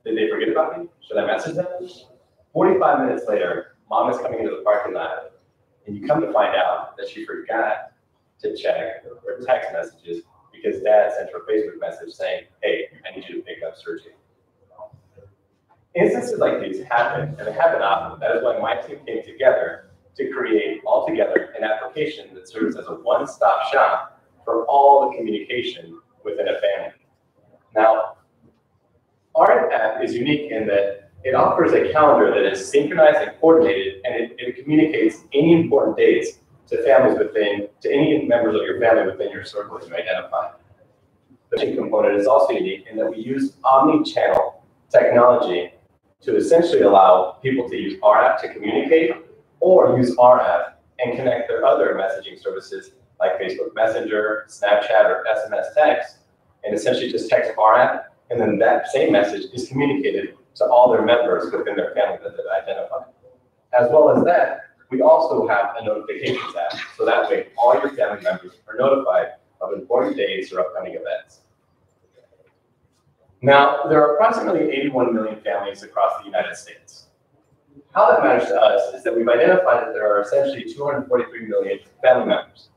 did they forget about me? Should I message them? 45 minutes later, mom is coming into the parking lot, and you come to find out that she forgot to check her text messages because dad sent her a Facebook message saying, hey, I need you to pick up Sergio. Instances like these happen, and they happen often. That is why my team came together to create altogether an application that serves as a one-stop shop for all the communication within a family. Now, our app is unique in that it offers a calendar that is synchronized and coordinated, and it communicates any important dates to families to any members of your family within your circle that you identify. The team component is also unique in that we use omni-channel technology to essentially allow people to use our app to communicate or use our app and connect their other messaging services like Facebook Messenger, Snapchat, or SMS text, and essentially just text our app, and then that same message is communicated to all their members within their family that they've identified. As well as that, we also have a notifications app, so that way all your family members are notified of important dates or upcoming events. Now, there are approximately 81 million families across the United States. How that matters to us is that we've identified that there are essentially 243 million family members.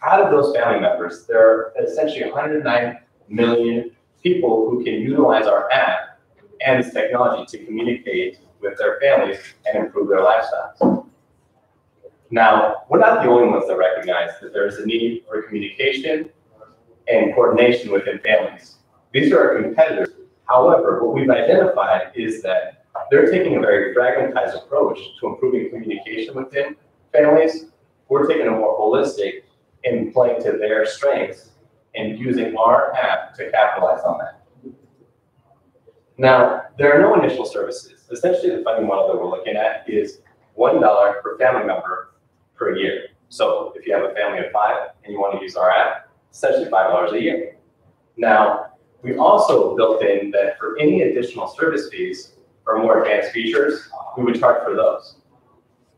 Out of those family members, there are essentially 109 million people who can utilize our app and this technology to communicate with their families and improve their lifestyles. Now, we're not the only ones that recognize that there is a need for communication and coordination within families. These are our competitors. However, what we've identified is that they're taking a very fragmentized approach to improving communication within families. We're taking a more holistic and playing to their strengths and using our app to capitalize on that. Now, there are no initial services. Essentially, the funding model that we're looking at is $1 per family member per year. So if you have a family of 5 and you want to use our app, essentially $5 a year. Now, we also built in that for any additional service fees or more advanced features, we would charge for those.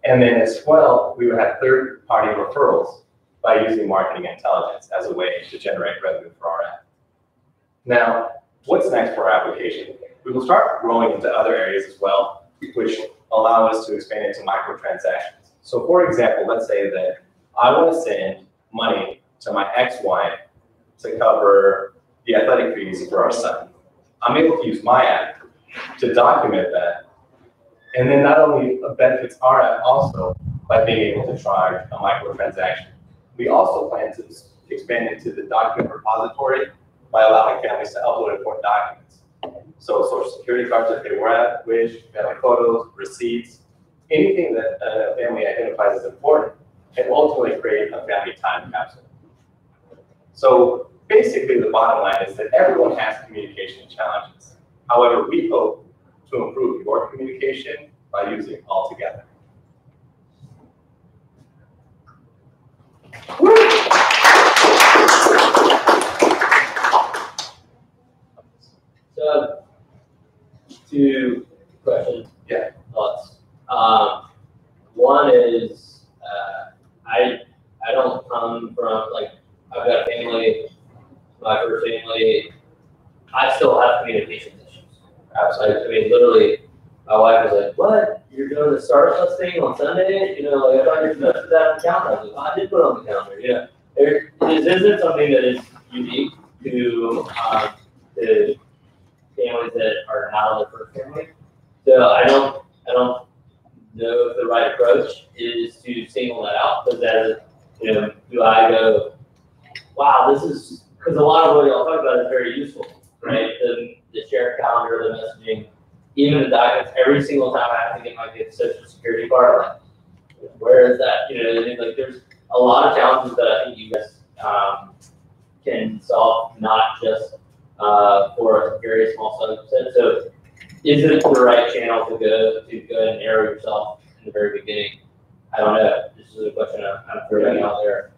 And then as well, we would have third-party referrals by using marketing intelligence as a way to generate revenue for our app. Now, what's next for our application? We will start growing into other areas as well, which allow us to expand into microtransactions. So for example, let's say that I want to send money to my ex-wife to cover the athletic fees for our son. I'm able to use my app to document that, and then not only benefits our app also by being able to charge a microtransaction. We also plan to expand into the document repository by allowing families to upload important documents. So social security cards if they were at, wish, family photos, receipts, anything that a family identifies as important, and ultimately create a family time capsule. So basically the bottom line is that everyone has communication challenges. However, we hope to improve your communication by using All Together. So, 2 questions. Yeah. Thoughts. StartupBus thing on Sunday? You know, like, I thought you put that on the calendar. I was like, I did put it on the calendar, you know. This isn't something that is unique to families that are not on the first family. So I don't know if the right approach is to single that out, because as, you know, do I go, wow, this is, because a lot of what y'all talk about is very useful, right? The shared calendar, the messaging, even the documents, every single time I have to get my kid's social security card, like, where is that? You know, I mean, like, there's a lot of challenges that I think you guys can solve, not just for a very small subset. So is it the right channel to go and narrow yourself in the very beginning? I don't know. This is a question I'm throwing out there.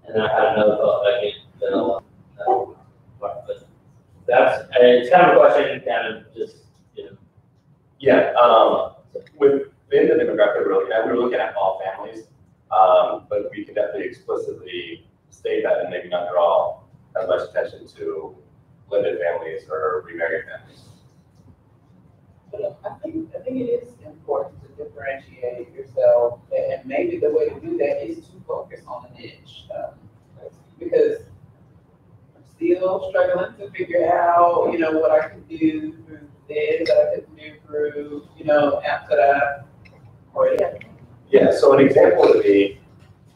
And then I had another thought that I think but that's, it's kind of a question, kind of just, you know. Yeah, within the demographic we're looking at all families, but we can definitely explicitly state that and maybe not draw as much attention to blended families or remarried families. I think it is important to differentiate yourself, and maybe the way to do that is to focus on a niche, because I'm still struggling to figure out, you know, what I can do through this, that I can do through, you know, after that. Or Yeah, so an example would be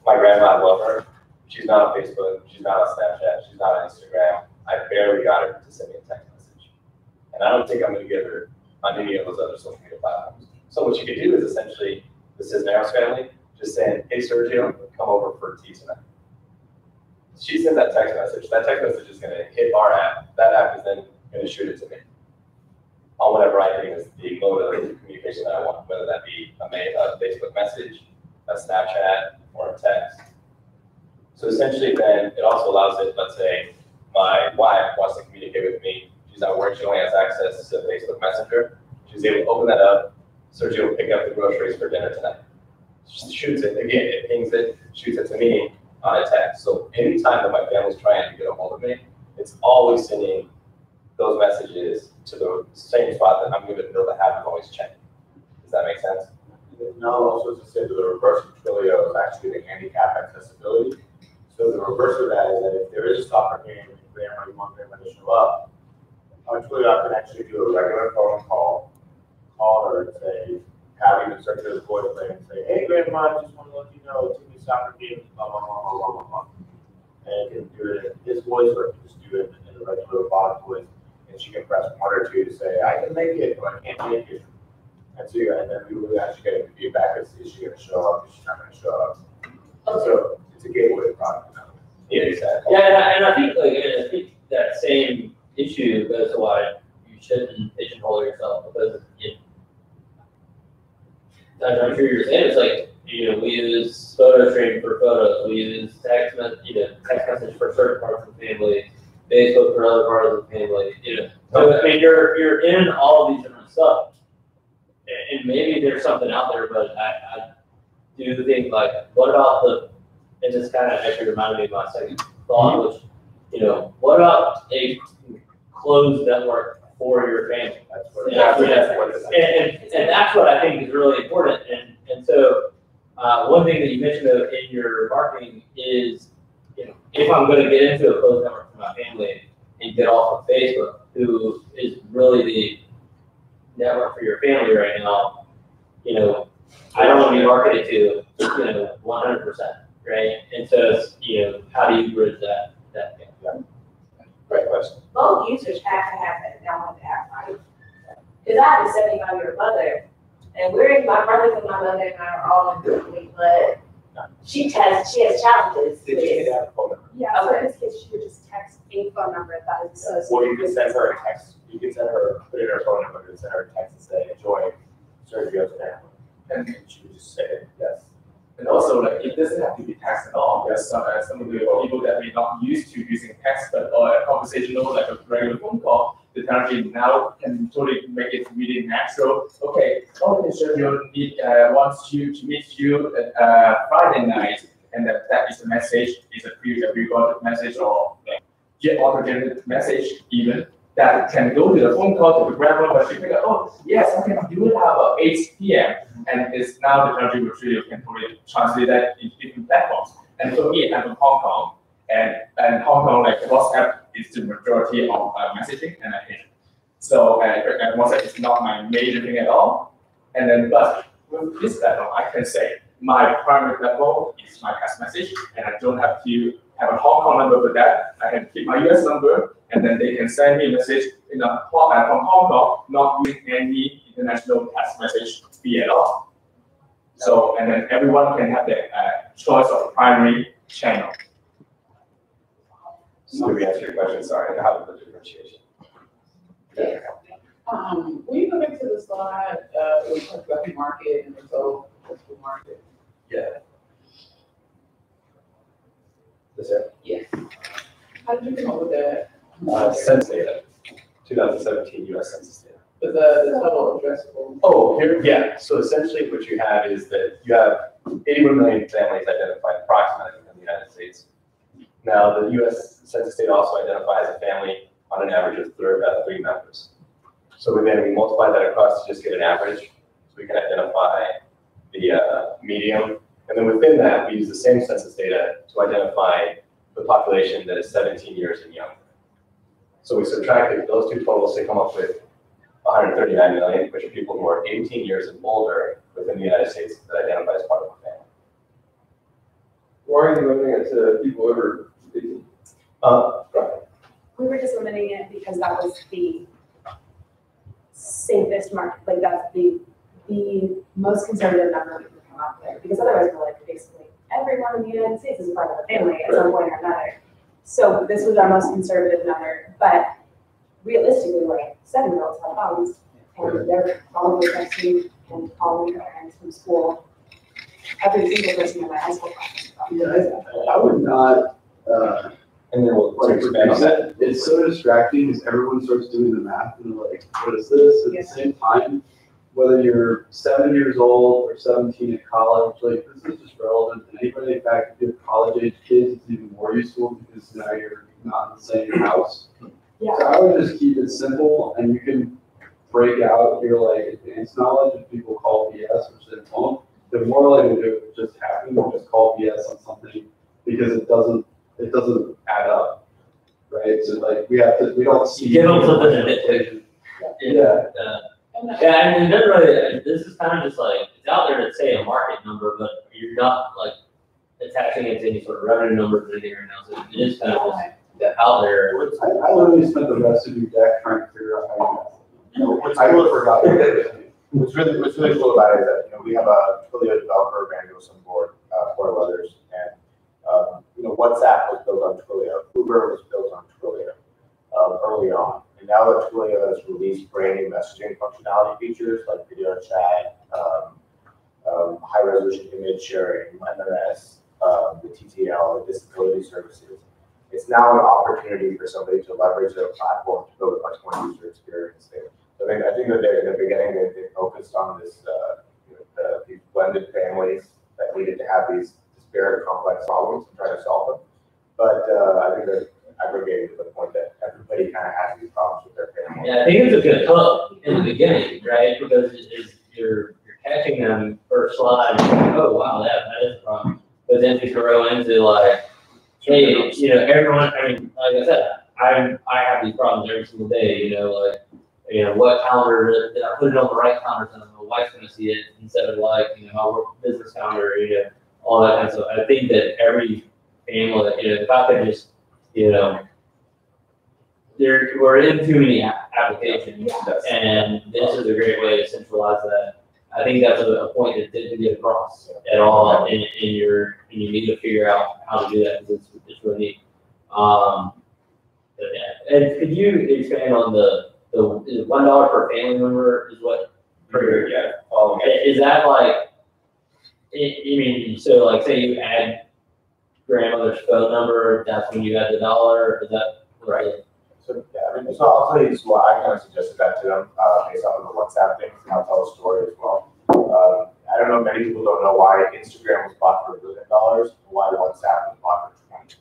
my grandma. I love her. She's not on Facebook. She's not on Snapchat. She's not on Instagram. I barely got her to send me a text message, and I don't think I'm going to get her on any of those other social media platforms. So what you could do is essentially the Cisneros family just saying, "Hey Sergio, come over for tea tonight." She sends that text message. That text message is going to hit our app. That app is then going to shoot it to me on whatever I think is the mode of communication that I want, whether that be a Facebook message, a Snapchat, or a text. So essentially then it also allows it, let's say my wife wants to communicate with me. She's at work, she only has access to Facebook Messenger. She's able to open that up. Sergio will pick up the groceries for dinner tonight. She shoots it, again, it pings it, shoots it to me on a text. So anytime that my family's trying to get a hold of me, it's always sending those messages to the same spot that I'm going to build a habit of always checking. Does that make sense? Now also to say that the reverse of Twilio is actually the handicap accessibility. So the reverse of that is that if there is a soccer game and grandma, you want grandma to show up, on Twilio I can actually do a regular phone call her and say, having the circular voice play and say, "Hey grandma, I just want to let you know, Timmy's soccer game is blah, blah, blah, blah, blah, blah, blah." And you can do it in his voice or you can just do it in a regular robotic voice. And she can press 1 or 2 to say, "I can make it," or "I can't make it." And so, and then we will actually get feedback as is she going to show up, is she not going to show up. So it's a gateway product. Yeah, exactly. Yeah, and I think that same issue goes to why you shouldn't pigeonhole yourself, because I'm sure you're saying, it's like, you know, we use PhotoStream for photos, we use text message for certain parts of the family, Facebook for other parts of the family, you know. So I mean, you're in all of these different stuff, and maybe there's something out there, but I do think, like, what about and this kind of actually reminded me of my second thought, which, you know, what about a closed network for your family? And that's what I think is really important. And so one thing that you mentioned in your marketing is, you know, if I'm going to get into a closed network for my family and get off of Facebook, who is really the network for your family right now, you know, I don't want to be marketed to, you know, 100%, right? And so, it's, you know, how do you bridge that gap? Yeah. Great question. Both users have to have that download app, right? Because I have a 75-year-old mother, and my brothers and my mother and I are all in Berkeley, but she has challenges. Yeah, so in this case, she would just text a phone number that is associated. Or you can send her a text. You can send her, put in her phone number, and send her a text and say, "Enjoy Sergio's family." And she would just say yes. And also, like, it doesn't have to be text at all. There's some of the people that may not used to using text, but a conversational, like a regular phone call, the technology now can totally make it really natural. Okay, Sergio wants you to meet you at Friday night, and that is the message, is a pre-recorded message or get auto-generated message even. that can go to the phone call to the grandma, but she figure, oh, yes, okay, you will have a 8 p.m. And it's now the technology material can probably translate that in different platforms. And for me, I'm from Hong Kong, and Hong Kong, like WhatsApp is the majority of messaging, and I hate it. So and WhatsApp is not my major thing at all. And then, but with this platform, I can say my primary platform is my text message, and I don't have to have a Hong Kong number for that. I can keep my US number, and then they can send me a message from Hong Kong, not using any international text message fee at all. So, and then everyone can have the choice of primary channel. So we answer your question, sorry, how to the differentiation. Will you go back to the slide where you talked about the market and the total addressable market? Yeah. This here? Yes. How did you come up with that? Census data, 2017 US Census data. But the total addressable. Oh, here, yeah. So essentially what you have is that you have 81 million families identified approximately in the United States. Now, the US Census data also identifies a family on an average of 3 members. So we multiply that across to just get an average. So we can identify the median. And then within that, we use the same census data to identify the population that is 17 years and younger. So we subtracted those two totals to come up with 139 million, which are people who are 18 years and older within the United States that identify as part of a family. Why are you limiting it to people over 18? We were just limiting it because that was the safest market, like that's the most conservative number we could come up with, because otherwise we're like basically everyone in the United States is a part of a family at some point or another. So this was our most conservative number, but realistically, like 7-year-olds have phones, and they're probably texting and calling their parents from school. Every single person in my high school class. I would not, and then we'll like, expand on that. It's so distracting because everyone starts doing the math and they're like, what is this? At the same time, whether you're 7 years old or 17 at college, like this is just relevant to anybody. In fact, if you have college age kids, it's even more useful because now you're not in the same house. Yeah. So I would just keep it simple, and you can break out your like advanced knowledge if people call BS, which they won't. They're more likely to just happen to just call BS on something because it doesn't add up, right? So like we don't see. Give them something to nitpick. Yeah. Yeah, and then really, this is kind of just like, it's out there to say a market number, but you're not like attaching it to any sort of revenue numbers or anything right now. So it is kind of just out there. I literally spent the rest of your deck trying to figure out how you What's really cool about it is that we have a Twilio developer, Vandals on board, 4 others, and WhatsApp was built on Twilio, Uber was built on Twilio early on, and now that Twilio has released brand new messaging functionality features like video chat, high resolution image sharing, MMS, the TTL, the disability services. It's now an opportunity for somebody to leverage their platform to build a much more user experience there. So I think that in the beginning they focused on this, these blended families that needed to have these disparate, complex problems and try to solve them. But I think they're aggregating to the point that everybody kind of has these problems with their family. Yeah, I think it's a good hook in the beginning, right? Because you're catching them first slide, and you're like, oh wow, that is a problem. But then you throw into like, hey, everyone. I mean, like I said, I have these problems every single day. What calendar did I put it on the right calendar so my wife's going to see it instead of like, my work business calendar, all that kind of stuff. I think that every family, if I could just, we're in too many applications, and this is a great way to centralize that. I think that's a point that didn't get across at all, and you need to figure out how to do that because it's really neat. But yeah. And could you expand on the $1 per family member is what per year? Is that like? So like, say you add grandmother's phone number, that's when you add the $1. Is that right? So yeah, so I'll tell you why I kind of suggested that to them based off of the WhatsApp thing, and I'll tell a story as well. I don't know, many people don't know why Instagram was bought for $1 billion and why WhatsApp was bought for $20.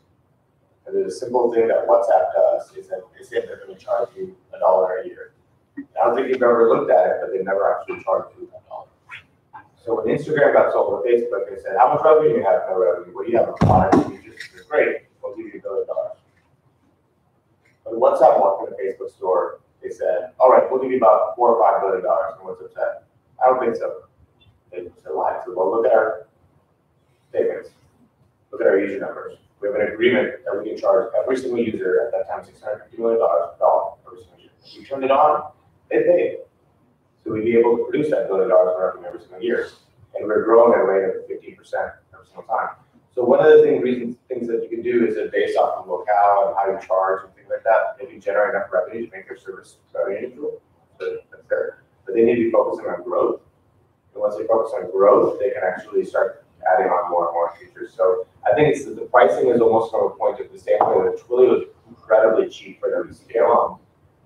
And there's a simple thing that WhatsApp does is that they say they're going to charge you $1 a year. I don't think you've ever looked at it, but they never actually charged you $1. So when Instagram got sold to Facebook, they said, how much revenue do you have? No revenue. Well, you have a product and features. It's great. We'll give you $1 billion. When WhatsApp walked in the Facebook store, they said, all right, we'll give you about $4 or $5 billion. And what's upset? I don't think so. They said, why? I said, well, look at our statements. Look at our user numbers. We have an agreement that we can charge every single user at that time $650 million every single year. We turned it on, they paid. So we'd be able to produce that $1 billion in revenue every single year. And we're growing at a rate of 15% every single time. So one of the things that you can do is that based off of locale and how you charge and things like that, they can generate enough revenue to make their service revenue neutral. So that's fair. But they need to be focusing on growth. And once they focus on growth, they can actually start adding on more and more features. So I think it's the pricing is almost from a point of the standpoint that Twilio was incredibly cheap for them to scale on.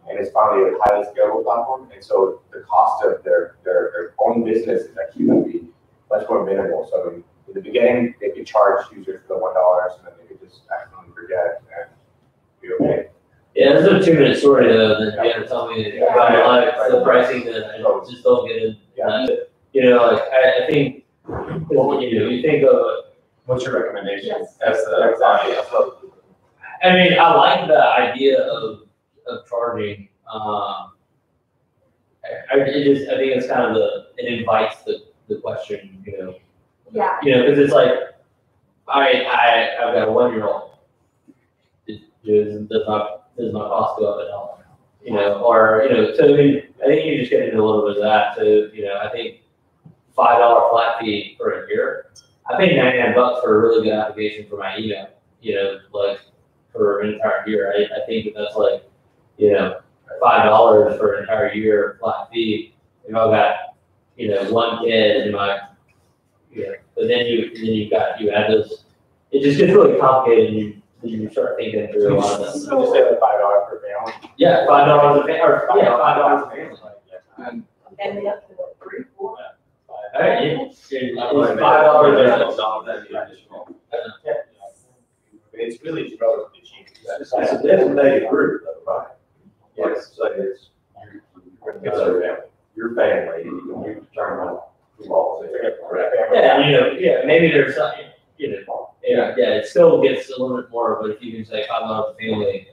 And it's finally a highly scalable platform. And so the cost of their own business is actually going to be much more minimal. So in the beginning, they could charge users for the $1 and then they could just accidentally forget and be okay. Yeah, there's a 2-minute story though that you gotta tell me about like the pricing that I just don't get in. You know, like I think you think of what's your recommendation Yes. as the I mean, I like the idea of charging. I think it's kind of it invites the question, you know. Yeah. You know, because it's like, I've got a 1-year-old. Does not cost go up $1, you know, or you know. So I mean, I think you just get into a little bit of that. So you know, I think $5 flat fee for a year. I paid $99 for a really good application for my email. You know, like for an entire year. I think that's like, you know, $5 for an entire year flat fee. If I've got, you know, 1 kid in my, you know, but then you add those. It just gets really complicated, and you start thinking through a lot of this. So you say like $5 per family? Yeah, $5 a family, or yeah, $5 a family. And the up to what, 3, 4? It's It's really relatively cheap. It's a designated group though, right? Yes, so it's your family, you determine who falls in. Yeah, you know, maybe there's some, you know, it still gets a little bit more, but if you can say $5 a family,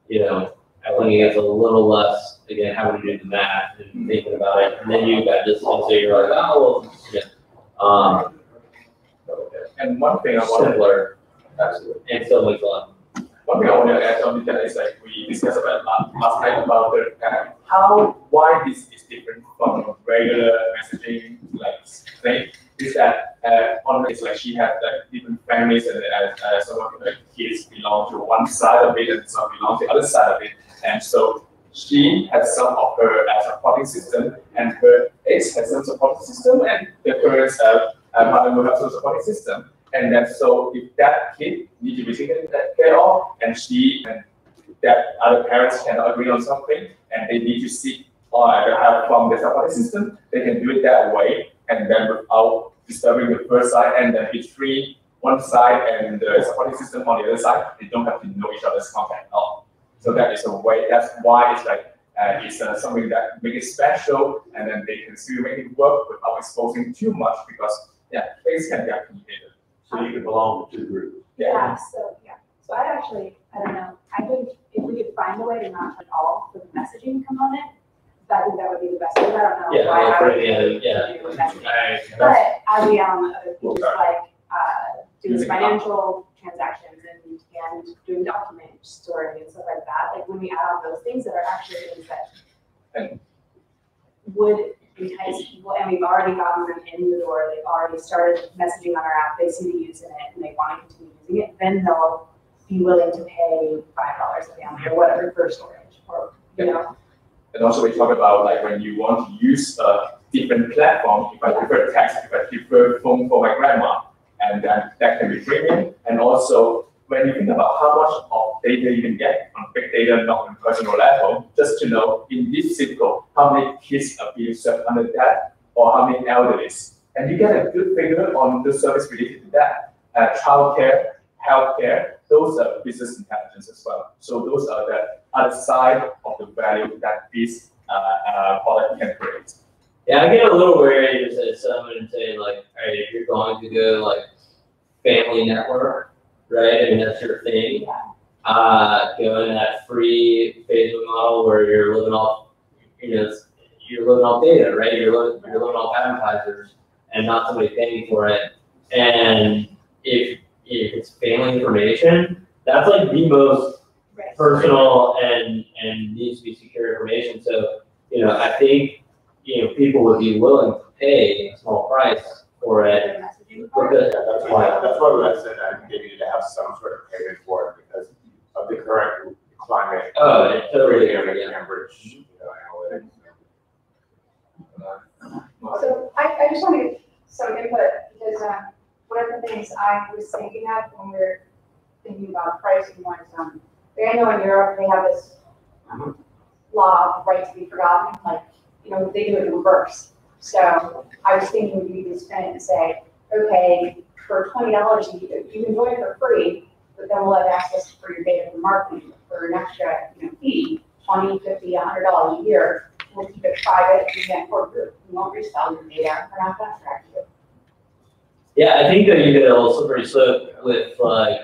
you know, I think it gets a little less, again, having to do the math and thinking about it, and then you got this, and so you're like, oh, well, yeah. And one thing I want simpler, absolutely, and still makes a lot. One thing I want to add on that is like we discussed about last night about why this is different from regular messaging like thing is that on it's like she had like different families and some of the kids belong to one side of it and some belong to the other side of it, and so she has some of her supporting system and her ex has some supporting system and the parents mother will have some supporting system. And then so if that kid needs to be taken care of and she and that other parents cannot agree on something and they need to seek or have from the supporting system, they can do it that way and then without disturbing the first side and then between one side and the supporting system on the other side, they don't have to know each other's content at all. So that is a way, that's why it's like it's something that makes it special and then they can still make it work without exposing too much because things can get complicated. So you can belong to 2 groups. Yeah, so I don't know, I think if we could find a way to not turn all the messaging component, I think that would be the best, because I don't know why I would do messaging. But I'd be on other features like doing financial transactions and doing document storing and stuff like that. Like when we add on those things that are actually things that would entice people, and we've already gotten them in the door, they've already started messaging on our app, they see the use in it, and they want to continue using it, then they'll be willing to pay $5 a family or whatever for storage, or, you know. And also we talk about like when you want to use a different platform, if I prefer text, if I prefer phone for my grandma, and that can be premium. And also when you think about how much of data you can get on big data, not on personal level, just to know in this zip code, how many kids are being served under that, or how many elderlies. And you get a good figure on the service related to that, childcare, healthcare, those are business intelligence as well. So those are the other side of the value that this product can create. Yeah, I get a little worried just as someone and say like, all right, if you're going to go like family network, right? I mean, that's your thing. Go in that free Facebook model where you're living off, you're living off data, right? You're living off advertisers and not somebody paying for it. And if it's family information, that's like the most personal and needs to be secure information. So, I think, people would be willing to pay a small price for it. Because that's why I said I think they need to have some sort of payment for it because of the current climate. Oh, it totally Cambridge, analytics. So I just want to get some input because one of the things I was thinking of when we were thinking about pricing was, I know in Europe they have this law of right to be forgotten, like, they do it in reverse. So I was thinking we could spin it and say, okay, for $20, you can join for free, but then we'll have access for your data for marketing for an extra fee, $20, $50, $100 a year. We'll keep it private and for group. We won't resell your data. We're not going to track you. Yeah, I think that you get a little slippery slope with like,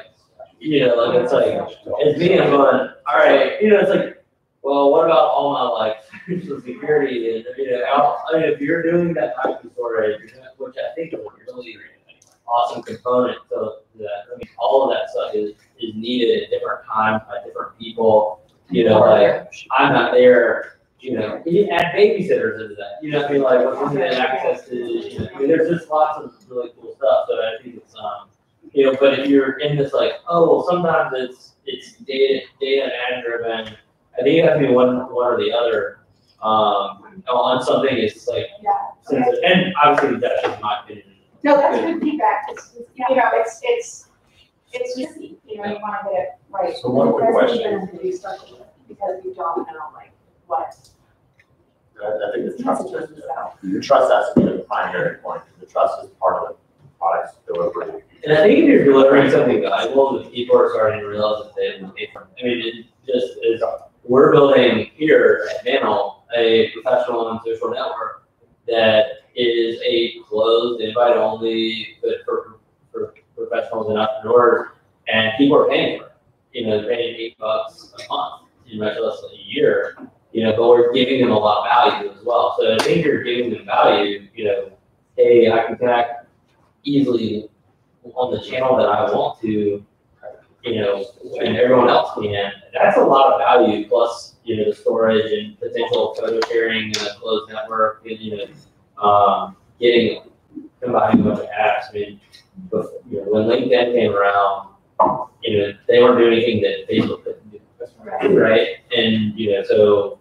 it's like, it's being fun. All right, it's like, well, what about all my like social security and if you're doing that type of storage, which I think is a really awesome component, so that all of that stuff is needed at different times by different people. Like I'm not there. You can add babysitters into that. Like with limited access to, there's just lots of really cool stuff. So I think it's, but if you're in this like, oh, well, sometimes it's data and driven. I think you have to be one or the other. On something it's like, and obviously that's just my opinion. No, that's good feedback. It's risky. You want to get it right. So one quick question. Because you don't know like what. I think the trust has to be the primary point. The trust is part of the product's delivery. And I think if you're delivering something valuable, the people are starting to realize that they have to pay for it. I mean, it just is. We're building here at Mantle a professional and social network that is a closed, invite-only, good for professionals and entrepreneurs, and people are paying for it. They're paying $8 a month, much less than a year. But we're giving them a lot of value as well. So I think you're giving them value. Hey, I can connect easily on the channel that I want to, and everyone else can. That's a lot of value. Plus, the storage and potential photo sharing and a closed network. And, combining a bunch of apps. I mean, when LinkedIn came around, they weren't doing anything that Facebook couldn't do, right? And so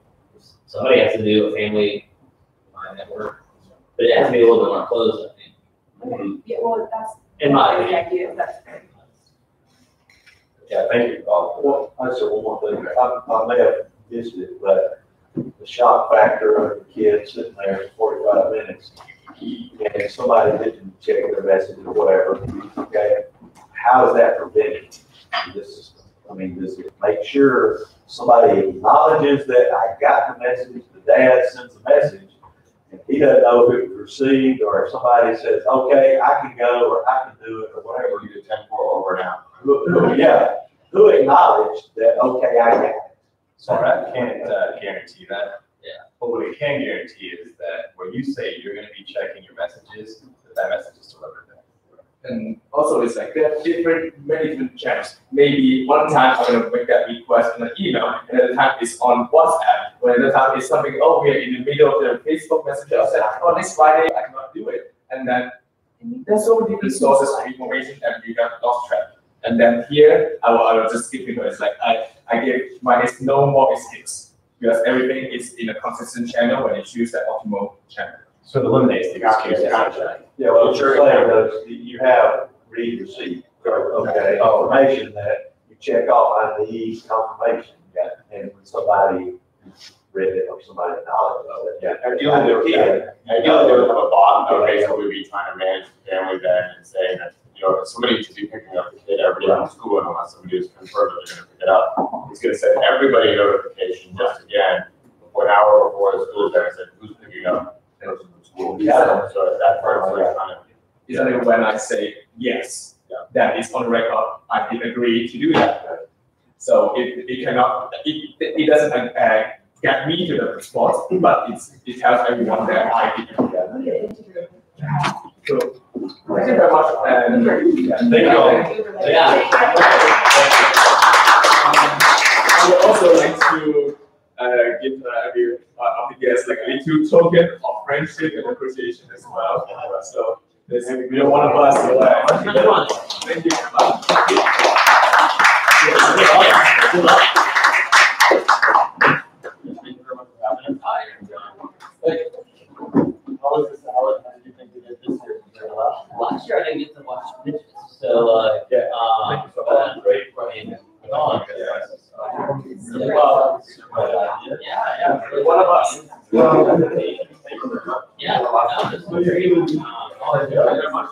somebody has to do a family network, but it has to be a little bit more closed, I think. Okay. Yeah, well, that's in my the idea. That's great. Yeah, thank you. Well, I said one more thing. I may have missed it, but the shock factor of the kids sitting there for 45 minutes and somebody didn't check their message or whatever, okay? How is that prevented in this system? I mean, does it make sure somebody acknowledges that I got the message, the dad sends a message, and he doesn't know if it was received, or if somebody says, okay, I can go, or I can do it, or whatever. You do 10-4 over now. Who acknowledged that, okay, I got it? Sorry, I can't guarantee that. Yeah. But what we can guarantee is that when you say you're going to be checking your messages, that message is delivered. And also, it's like there are many different channels. Maybe one time I'm going to make that request in an email, and another time it's on WhatsApp, or another time it's something, oh, we're in the middle of the Facebook Messenger. I said, oh, next Friday I cannot do it. And then there's so many different sources of information, and we got lost track. And then here, I will just give you, it's like, I give minus no more escapes, because everything is in a consistent channel when you choose that optimal channel. So it eliminates the excuse. Yeah, well, what you're saying is you have read receipt, okay, information that you check off. I need confirmation, and when somebody read it or somebody acknowledged it, Ideally, they would have a bot, okay, so we'd be trying to manage the family then and saying that somebody should be picking up the kid every day in school, and unless somebody is confirmed that they're gonna pick it up, it's gonna send everybody a notification just again, an hour before the school day, said who's picking up. Yeah. So that part's like kind of. It's only when I say yes, that is on record, I did agree to do that. So it cannot, it doesn't get me to the spot, but it tells everyone that I did do that. So, thank you very much, and thank you all. I would also like to give every of the guests like a little token of friendship and appreciation as well. So this we don't want to bust away. Thank you very much. How was this? How did you think you did this year? Last year I didn't get to watch pitches, so thank you so much. Great for me. Well, yeah. One of us. Yeah. Very much.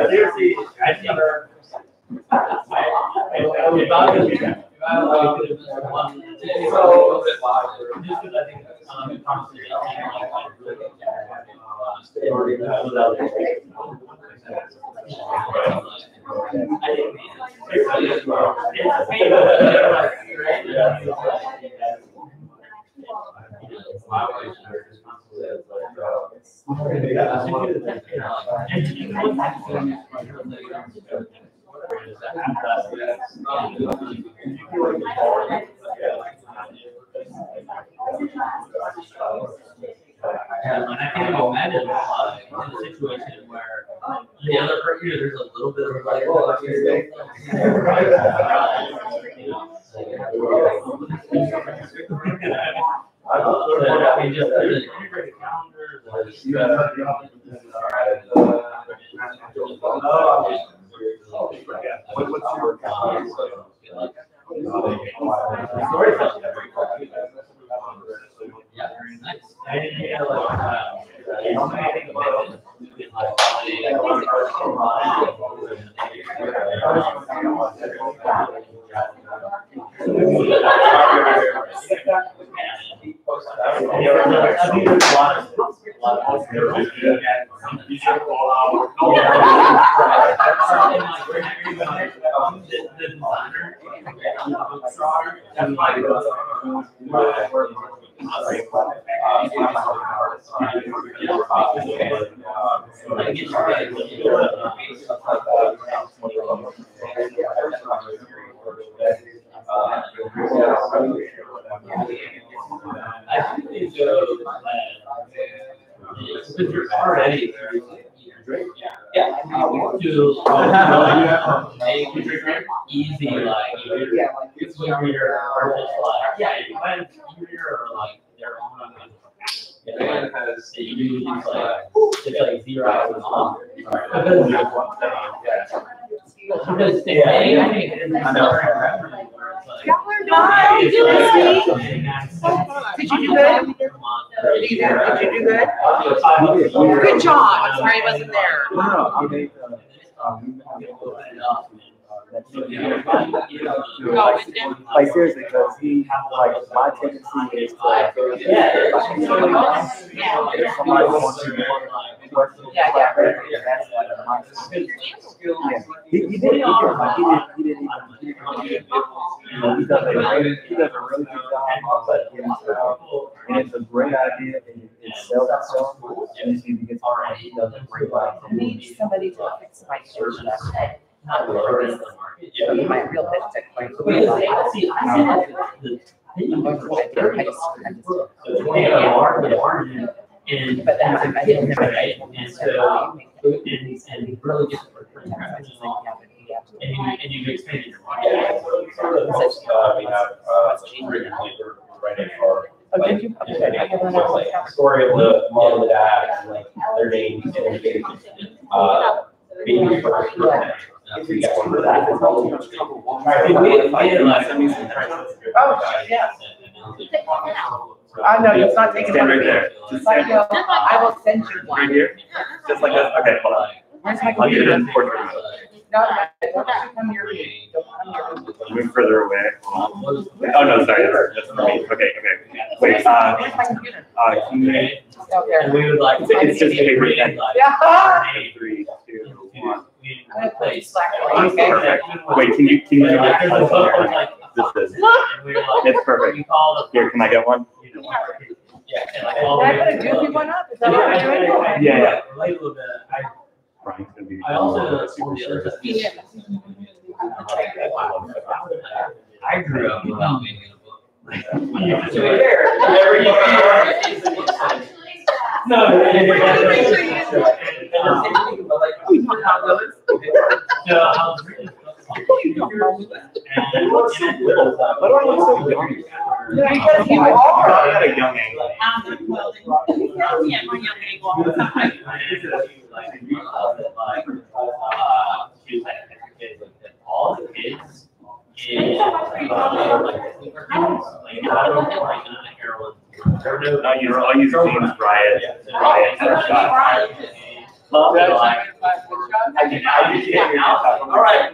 Seriously, I never. I was about to. Just because I think conversation. And I can't imagine in a situation where the other person, there's a little bit of like, oh, that's your I mean, just there's an integrated calendar. What's your yeah, nice. If you're already yeah, easy, like, it's when you're just like, yeah, you find it easier or like their own. Because it's like 0 hours off. Because I know. Hi, did you do good? Did you do good? Good job. I'm sorry I wasn't there. Like seriously, because he like my tendency is to if somebody wants to he didn't even he does a really good job of getting stuff, and it's a great idea, and it sells itself. And if you get somebody, he does a great job. I need somebody to fix my surgeon. Not really. Yeah, my real pet tech. But that's I didn't have it, and so and really just and you expand your market. We have we're writing for Like, like story of the mom and the dad, and like their names and everything. Being first. If we get one for that, it's all. Oh, yeah. I know, it's not taking. Stand right there. Just stand. I will send you one. Right here? Just like this? Okay, hold on. Where's my I'll get it computer? in portrait mode. No, don't come near me. Don't come near me. Move further away. Oh, no, sorry, that's for me. Okay, okay. Wait, Where's my computer? can you, Out there. And we would like. it's just paper. Yeah. 3, 2, 1. I'm gonna put Slack. Perfect. Wait, can you do that? This is. It's perfect. Here, can I get one? Did I put a goofy one up? Is that what I'm doing? Yeah. Relate a little bit. Brian's gonna be. I also. I grew up without being in a book. Wherever you are. No. What do I look so young? Because you I are. had a young angle. All the kids in I'll use James Riot. All right.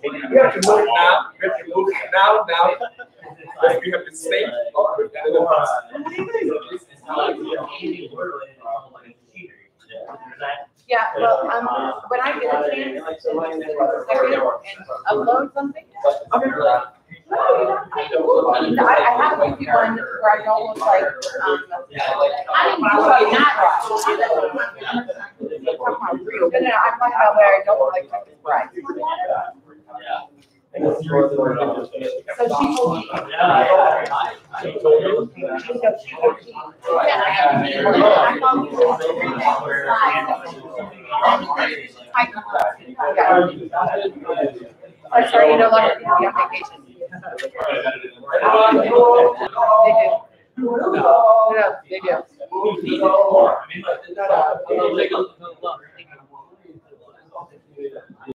We have to move now. We have to move now. Let's be up the same. Yeah, well, when I get a chance, and upload something. No, I have a few one where I don't look like, I didn't do it that right. No, I'm talking about where I don't look like Texas Bride. So she's 14. I'm sorry, you no longer be on vacation. They do.